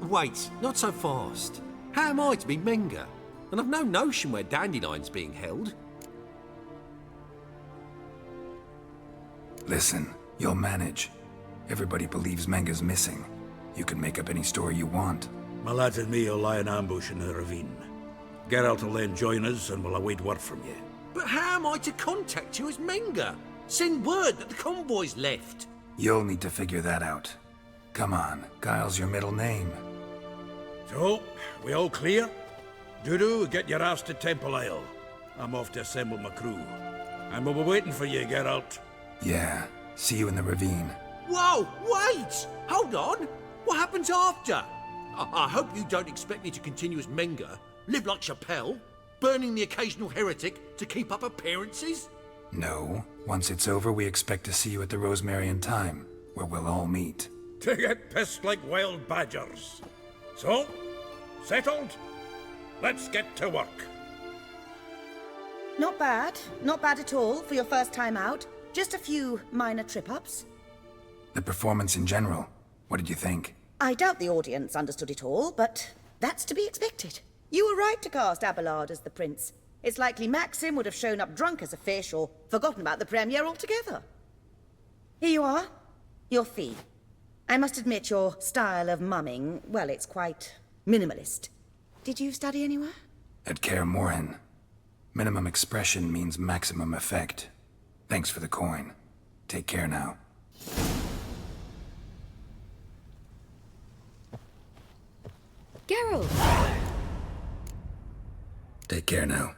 Wait, not so fast. How am I to be Menga? And I've no notion where Dandelion's being held. Listen, you'll manage. Everybody believes Menga's missing. You can make up any story you want. My lads and me will lie in ambush in the ravine. Geralt will then join us and we'll await word from you. But how am I to contact you as Menga? Send word that the convoy's left. You'll need to figure that out. Come on, Guile's your middle name. So, we all clear? Dudu, get your ass to Temple Isle. I'm off to assemble my crew. And we'll be waiting for you, Geralt. Yeah, see you in the ravine. Whoa, wait! Hold on! What happens after? I hope you don't expect me to continue as Menga, live like Chappelle, burning the occasional heretic to keep up appearances? No. Once it's over, we expect to see you at the Rosemary and Thyme, where we'll all meet. To get pissed like wild badgers. So, settled? Let's get to work. Not bad. Not bad at all for your first time out. Just a few minor trip-ups. The performance in general, what did you think? I doubt the audience understood it all, but that's to be expected. You were right to cast Abelard as the prince. It's likely Maxim would have shown up drunk as a fish or forgotten about the premiere altogether. Here you are. Your fee. I must admit your style of mumming, well, it's quite minimalist. Did you study anywhere? At Kaer Morhen. Minimum expression means maximum effect. Thanks for the coin. Take care now. Geralt! Take care now.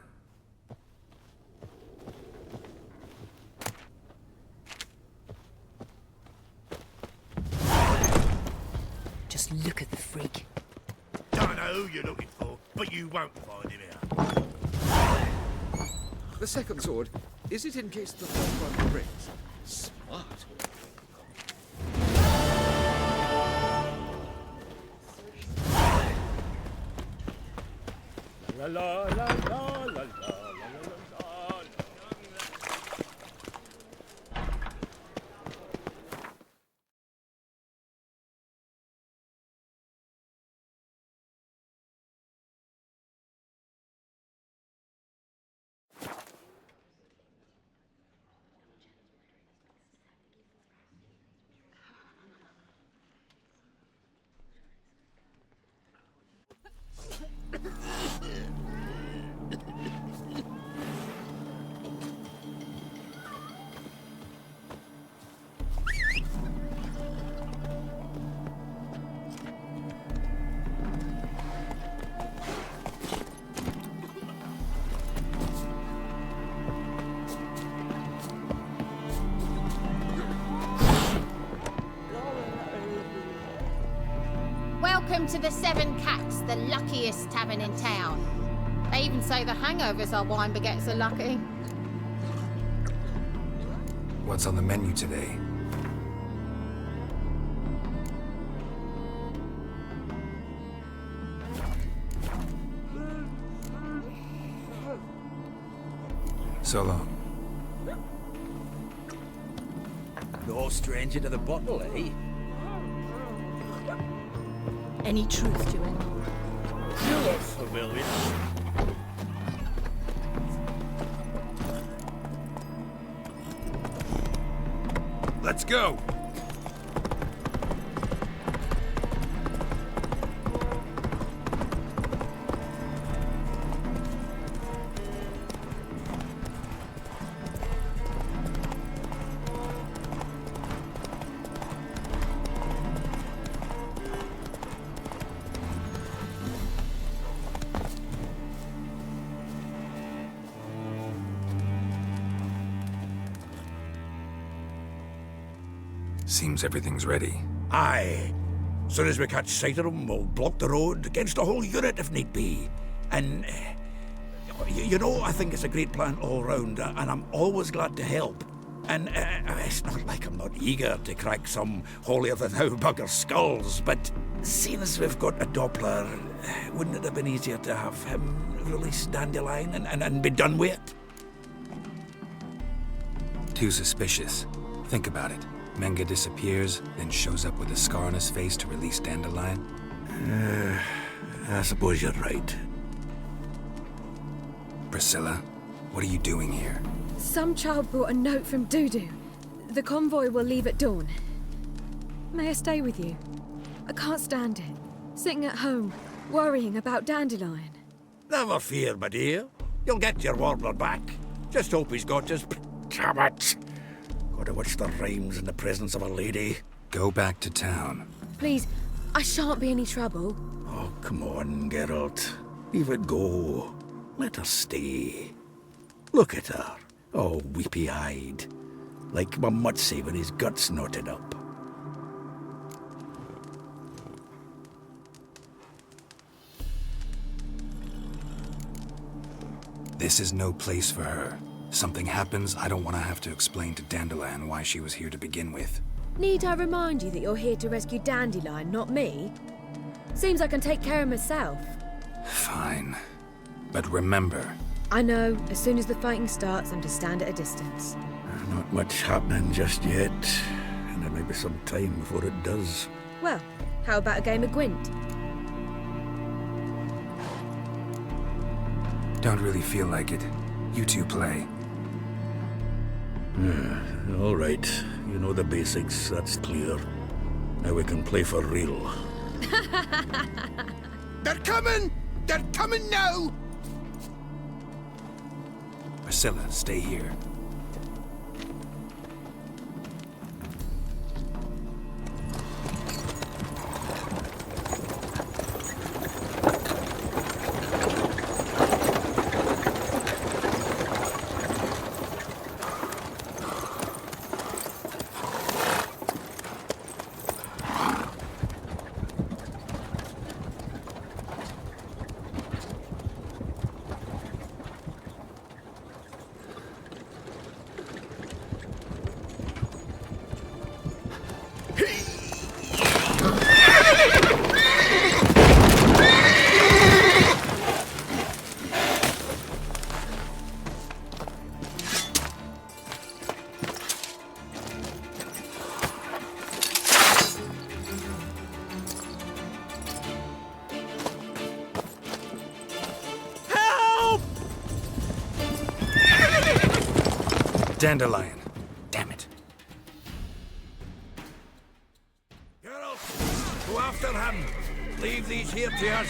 Just look at the freak. Don't know who you're looking for, but you won't find him here. The second sword, is it in case the first one breaks? Smart. La la la la la la. Welcome to the Seven Cats, the luckiest tavern in town. They even say the hangovers our wine baguettes are lucky. What's on the menu today? So long. No stranger to the bottle, eh? Any truth to it? You look familiar. Let's go. Seems everything's ready. Aye. Soon as we catch sight of them, we'll block the road against the whole unit if need be. And, you know, I think it's a great plan all round, and I'm always glad to help. And it's not like I'm not eager to crack some holier-than-thou bugger skulls, but seeing as we've got a Doppler, wouldn't it have been easier to have him release Dandelion and be done with it? Too suspicious. Think about it. Menga disappears, then shows up with a scar on his face to release Dandelion. I suppose you're right. Priscilla, what are you doing here? Some child brought a note from Dudu. The convoy will leave at dawn. May I stay with you? I can't stand it. Sitting at home, worrying about Dandelion. Never fear, my dear. You'll get your warbler back. Just hope he's got his... Damn it! Gotta watch the rhymes in the presence of a lady. Go back to town. Please, I shan't be any trouble. Oh, come on, Geralt. Leave it go. Let her stay. Look at her. Oh, weepy-eyed. Like my Mutsy when his guts knotted up. This is no place for her. Something happens, I don't want to have to explain to Dandelion why she was here to begin with. Need I remind you that you're here to rescue Dandelion, not me? Seems I can take care of myself. Fine. But remember... I know, as soon as the fighting starts, I'm to stand at a distance. Not much happening just yet, and there may be some time before it does. Well, how about a game of Gwent? Don't really feel like it. You two play. All right. You know the basics, that's clear. Now we can play for real. They're coming! They're coming now! Priscilla, stay here. Dandelion. Damn it. Geralt, go after him. Leave these here to us.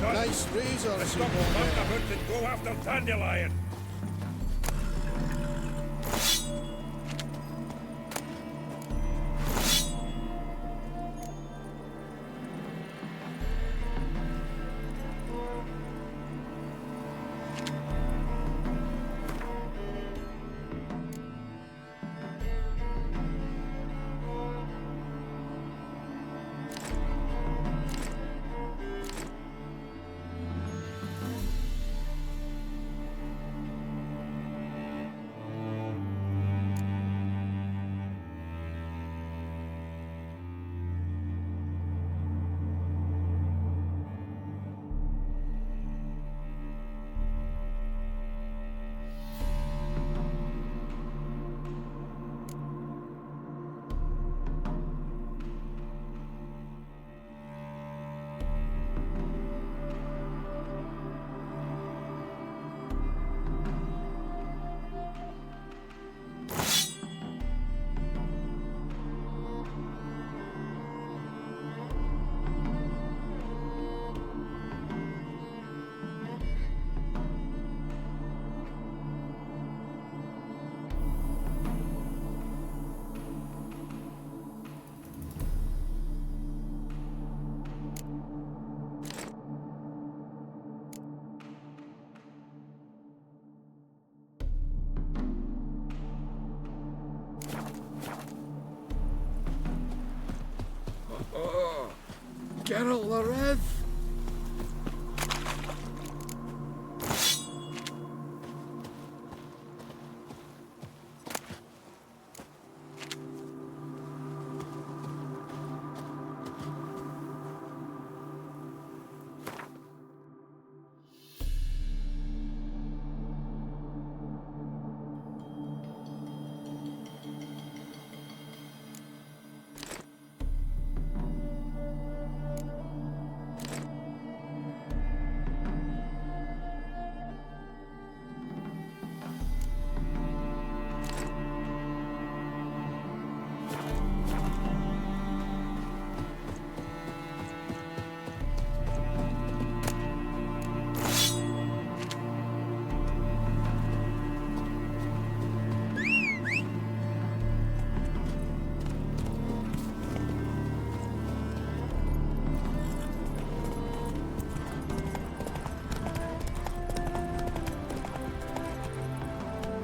Nice reason. Stop and go after Dandelion. Geralt the Red.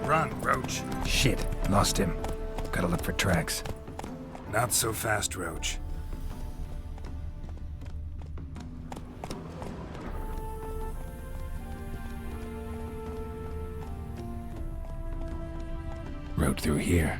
Run, Roach. Shit, lost him. Gotta look for tracks. Not so fast, Roach. Road through here.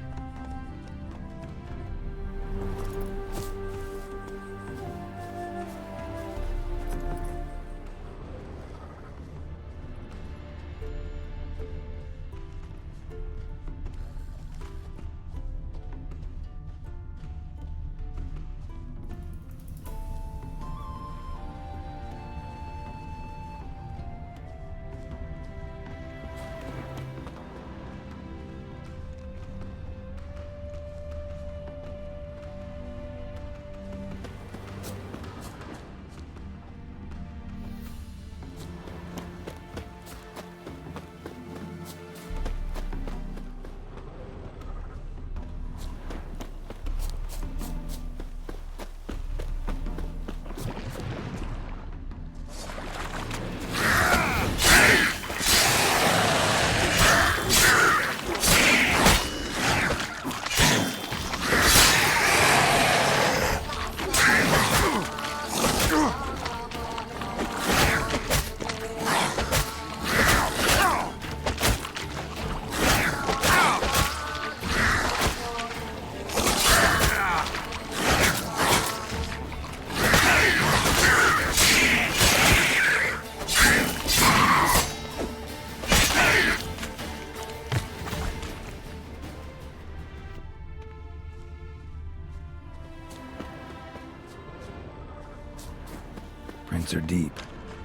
Prints are deep.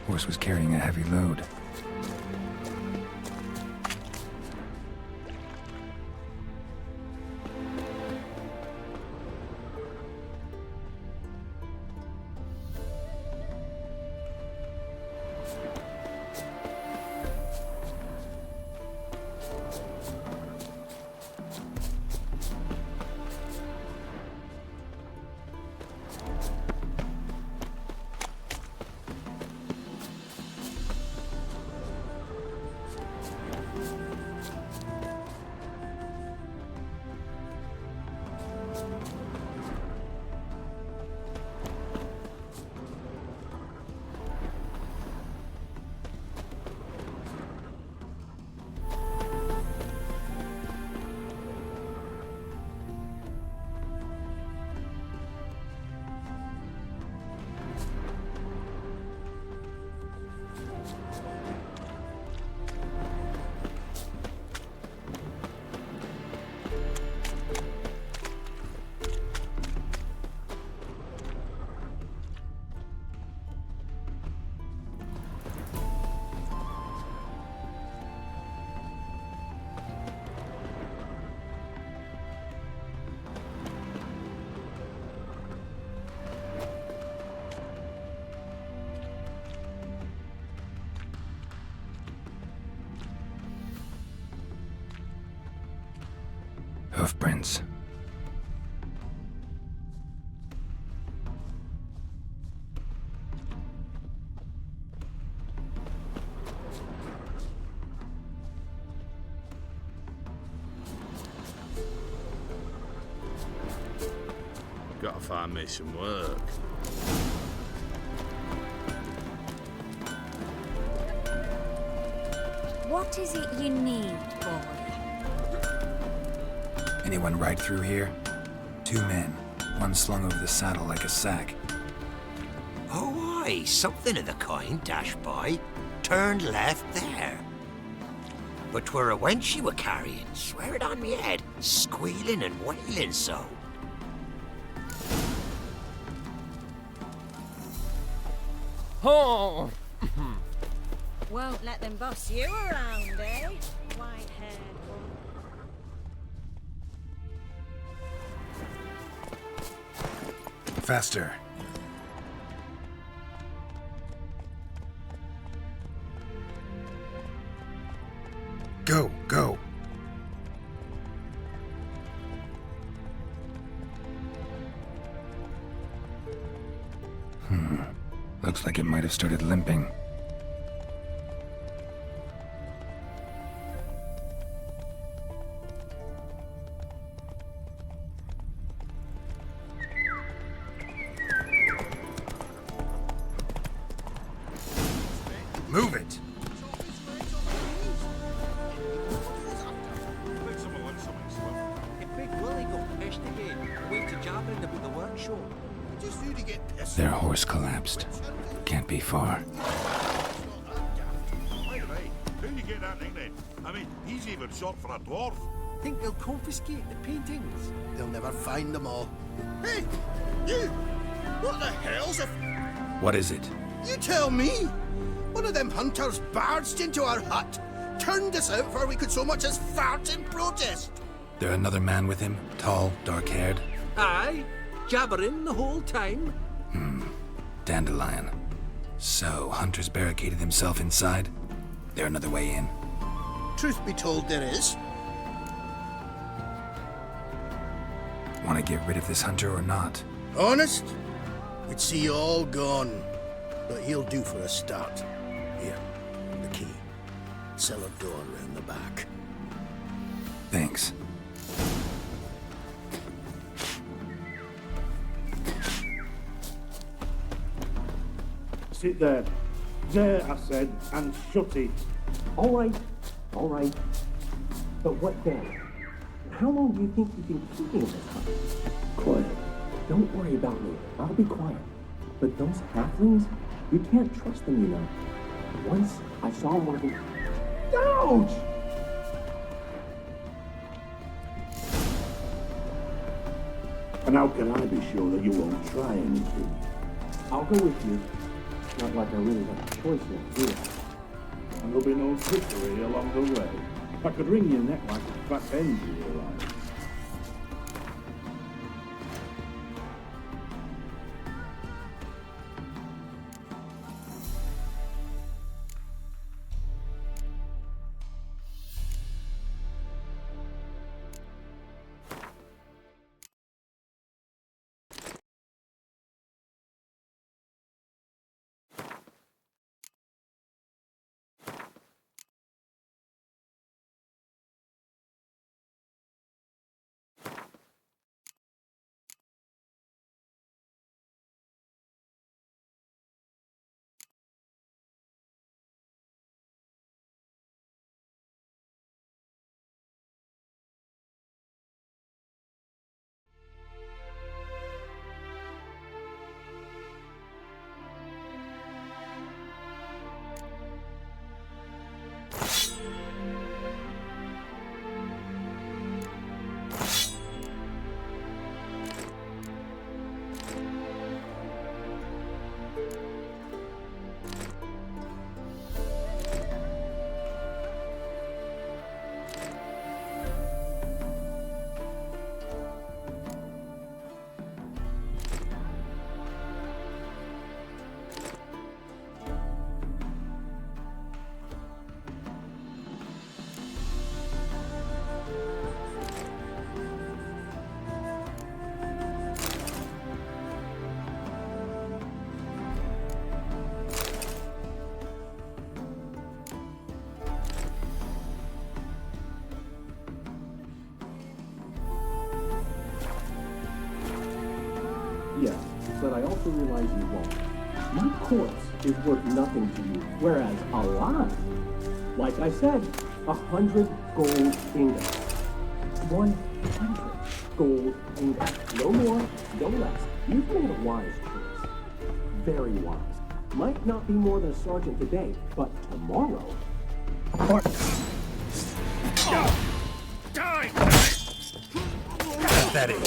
Horse was carrying a heavy load. Hoofprints. Gotta find me some work. What is it you need, boy? Anyone ride through here? 2 men, one slung over the saddle like a sack. Oh, aye, something of the kind dashed by. Turned left there. But 'twere a wench she were carrying, swear it on me head, squealing and wailing so. Oh! Won't let them boss you around, eh? White-haired one. Faster. Go, go. Looks like it might have started limping. Move it. If Big Willie got pissed again, went to jabbing them in the workshop. Just need to get pissed. Their horse collapsed. Can't be far. Right, who you get that nickname? I mean, he's even short for a dwarf. Think they'll confiscate the paintings? They'll never find them all. Hey, you! What the hell's a... What is it? You tell me! One of them hunters barged into our hut, turned us out before we could so much as fart in protest. There another man with him? Tall, dark-haired? Aye, jabbering the whole time. Dandelion. So, Hunter's barricaded himself inside? There another way in? Truth be told, there is. Want to get rid of this Hunter or not? Honest? We'd see you all gone. But he'll do for a start. Here, the key. Cellar door round the back. Thanks. Sit there. There, I said, and shut it. All right. But what then? How long do you think you've been keeping this hut? Quiet. Don't worry about me. I'll be quiet. But those halflings, you can't trust them, you know. Once I saw one of them... Ouch! And how can I be sure that you won't try anything? I'll go with you. Not like I really have a choice now, do I? And there'll be no trickery along the way. I could wring your neck like a fat hen to your life. Yes, but I also realize you won't. My corpse is worth nothing to you, whereas alive, like I said, 100 gold ingots. 100 gold ingots. No more, no less. You've made a wise choice. Very wise. Might not be more than a sergeant today, but tomorrow... Pathetic.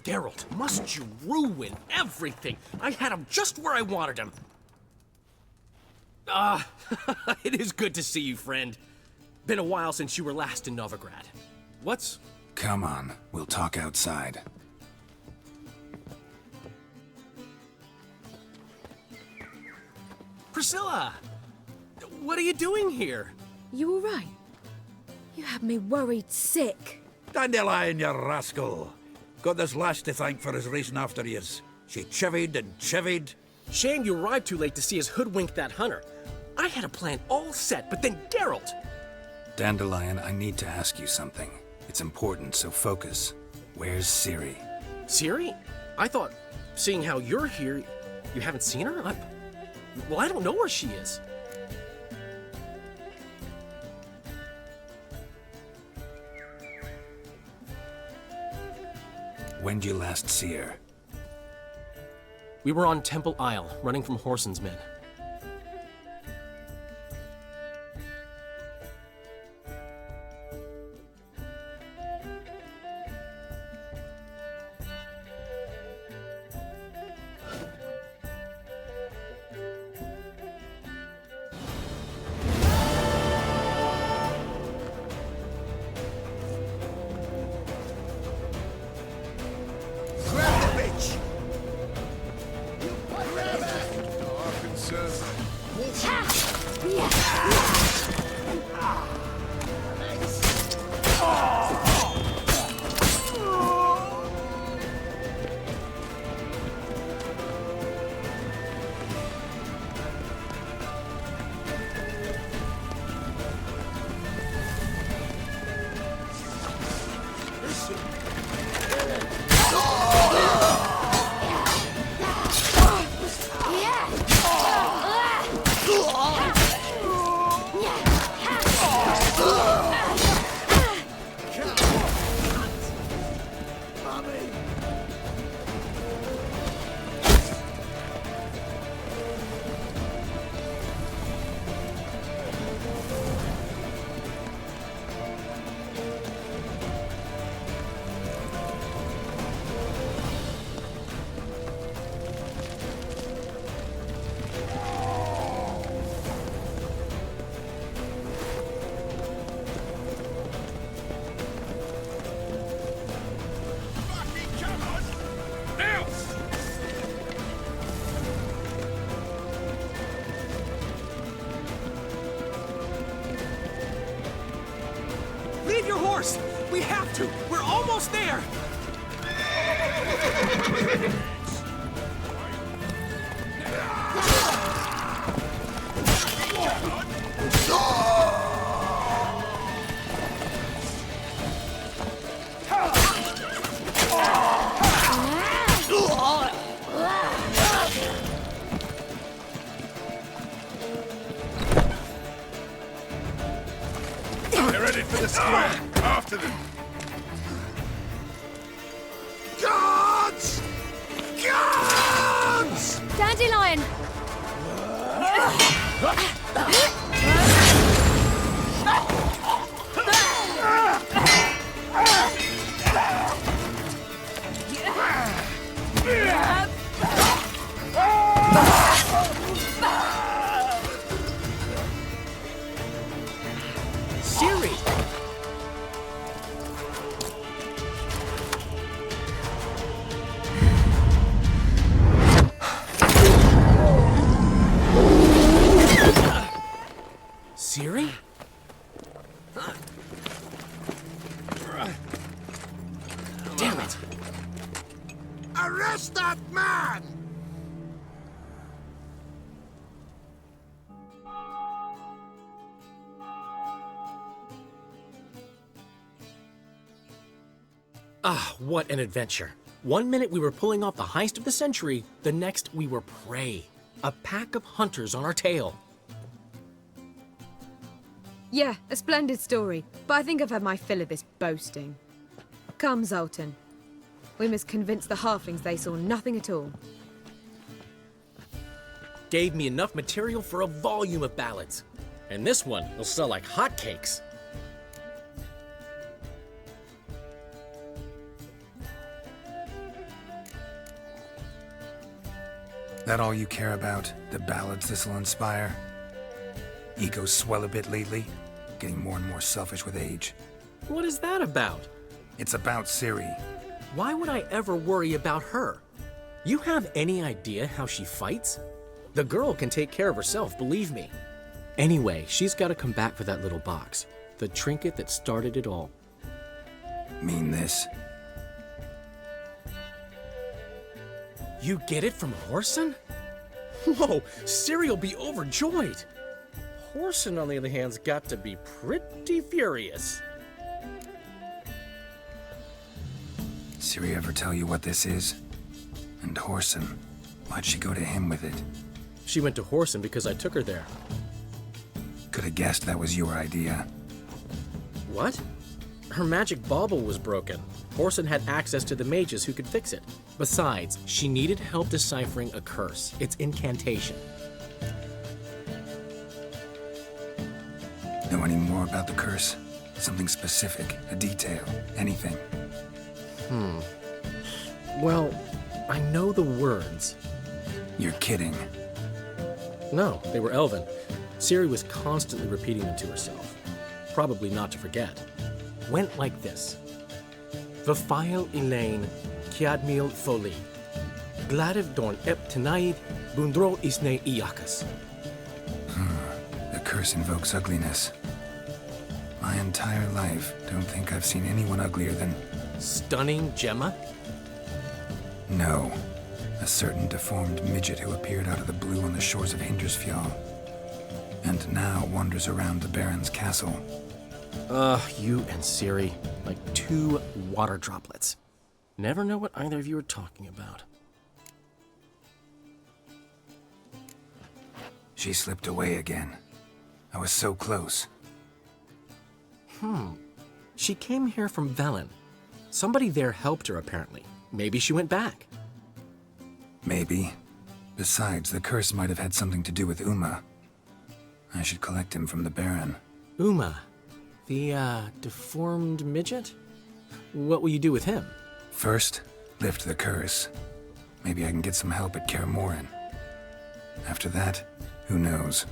Geralt, must you ruin everything? I had him just where I wanted him. It is good to see you, friend. Been a while since you were last in Novigrad. What's... Come on, we'll talk outside. Priscilla! What are you doing here? You all right? You had me worried sick. Dandelion, you rascal. Got this lass to thank for his racing after yous. She chivied and chivied. Shame you arrived too late to see us hoodwink that hunter. I had a plan all set, but then Geralt... Dandelion, I need to ask you something. It's important, so focus. Where's Ciri? Ciri? I thought, seeing how you're here, you haven't seen her? Well, I don't know where she is. When'd you last see her? We were on Temple Isle, running from Whoreson's men. Leave your horse! We have to! We're almost there! They're ready for the square. After them. Guards! Guards! Dandelion! Ciri! Ciri? Damn it! Arrest that man! Ah, what an adventure. 1 minute we were pulling off the heist of the century, the next we were prey. A pack of hunters on our tail. Yeah, a splendid story, but I think I've had my fill of this boasting. Come, Zoltan. We must convince the halflings they saw nothing at all. Gave me enough material for a volume of ballads. And this one will sell like hotcakes. That all you care about? The ballads this'll inspire? Ego swell a bit lately? Getting more and more selfish with age. What is that about? It's about Ciri. Why would I ever worry about her? You have any idea how she fights? The girl can take care of herself, believe me. Anyway, she's got to come back for that little box. The trinket that started it all. Mean this? You get it from Whoreson? Whoa, Ciri'll be overjoyed. Whoreson, on the other hand's got to be pretty furious. Ciri ever tell you what this is? And Whoreson, why'd she go to him with it? She went to Whoreson because I took her there. Could have guessed that was your idea. What? Her magic bauble was broken. Whoreson had access to the mages who could fix it. Besides, she needed help deciphering a curse. It's incantation. Know any more about the curse? Something specific, a detail, anything? Well, I know the words. You're kidding. No, they were Elven. Ciri was constantly repeating them to herself. Probably not to forget. Went like this. Vafail Elaine, Kiadmil Foli. Gladiv Dorn Ep Tenaid, Bundro Isne Iakas. The curse invokes ugliness. My entire life, don't think I've seen anyone uglier than... Stunning Gemma? No. A certain deformed midget who appeared out of the blue on the shores of Hindersfjall. And now wanders around the Baron's castle. You and Ciri, like two water droplets. Never know what either of you are talking about. She slipped away again. I was so close. She came here from Velen. Somebody there helped her, apparently. Maybe she went back. Maybe. Besides, the curse might have had something to do with Uma. I should collect him from the Baron. Uma, the, deformed midget? What will you do with him? First, lift the curse. Maybe I can get some help at Kaer Morhen. After that, who knows?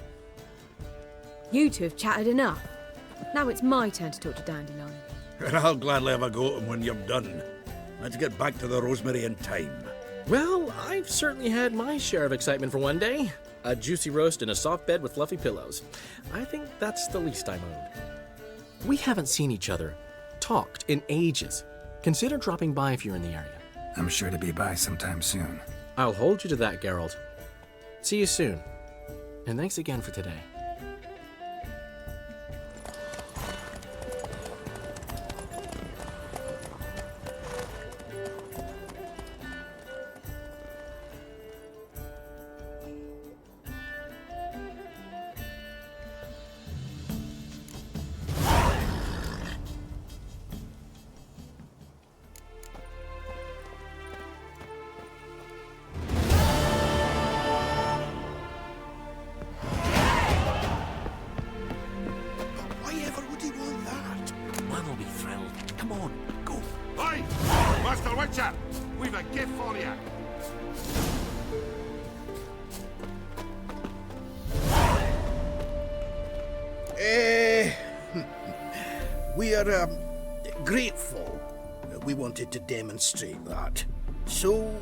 You two have chatted enough. Now it's my turn to talk to Dandelion. I'll gladly have a go at him when you've done. Let's get back to the Rosemary in time. Well, I've certainly had my share of excitement for one day. A juicy roast and a soft bed with fluffy pillows. I think that's the least I'm owed. We haven't seen each other, talked in ages. Consider dropping by if you're in the area. I'm sure to be by sometime soon. I'll hold you to that, Geralt. See you soon. And thanks again for today. We've a gift for you. We are grateful. We wanted to demonstrate that. So,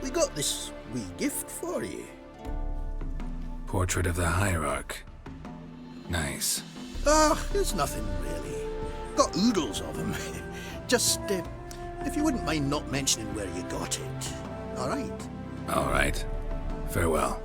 we got this wee gift for you. Portrait of the Hierarch. Nice. It's nothing really. Got oodles of him. Just, if you wouldn't mind not mentioning where you got it. All right? All right. Farewell.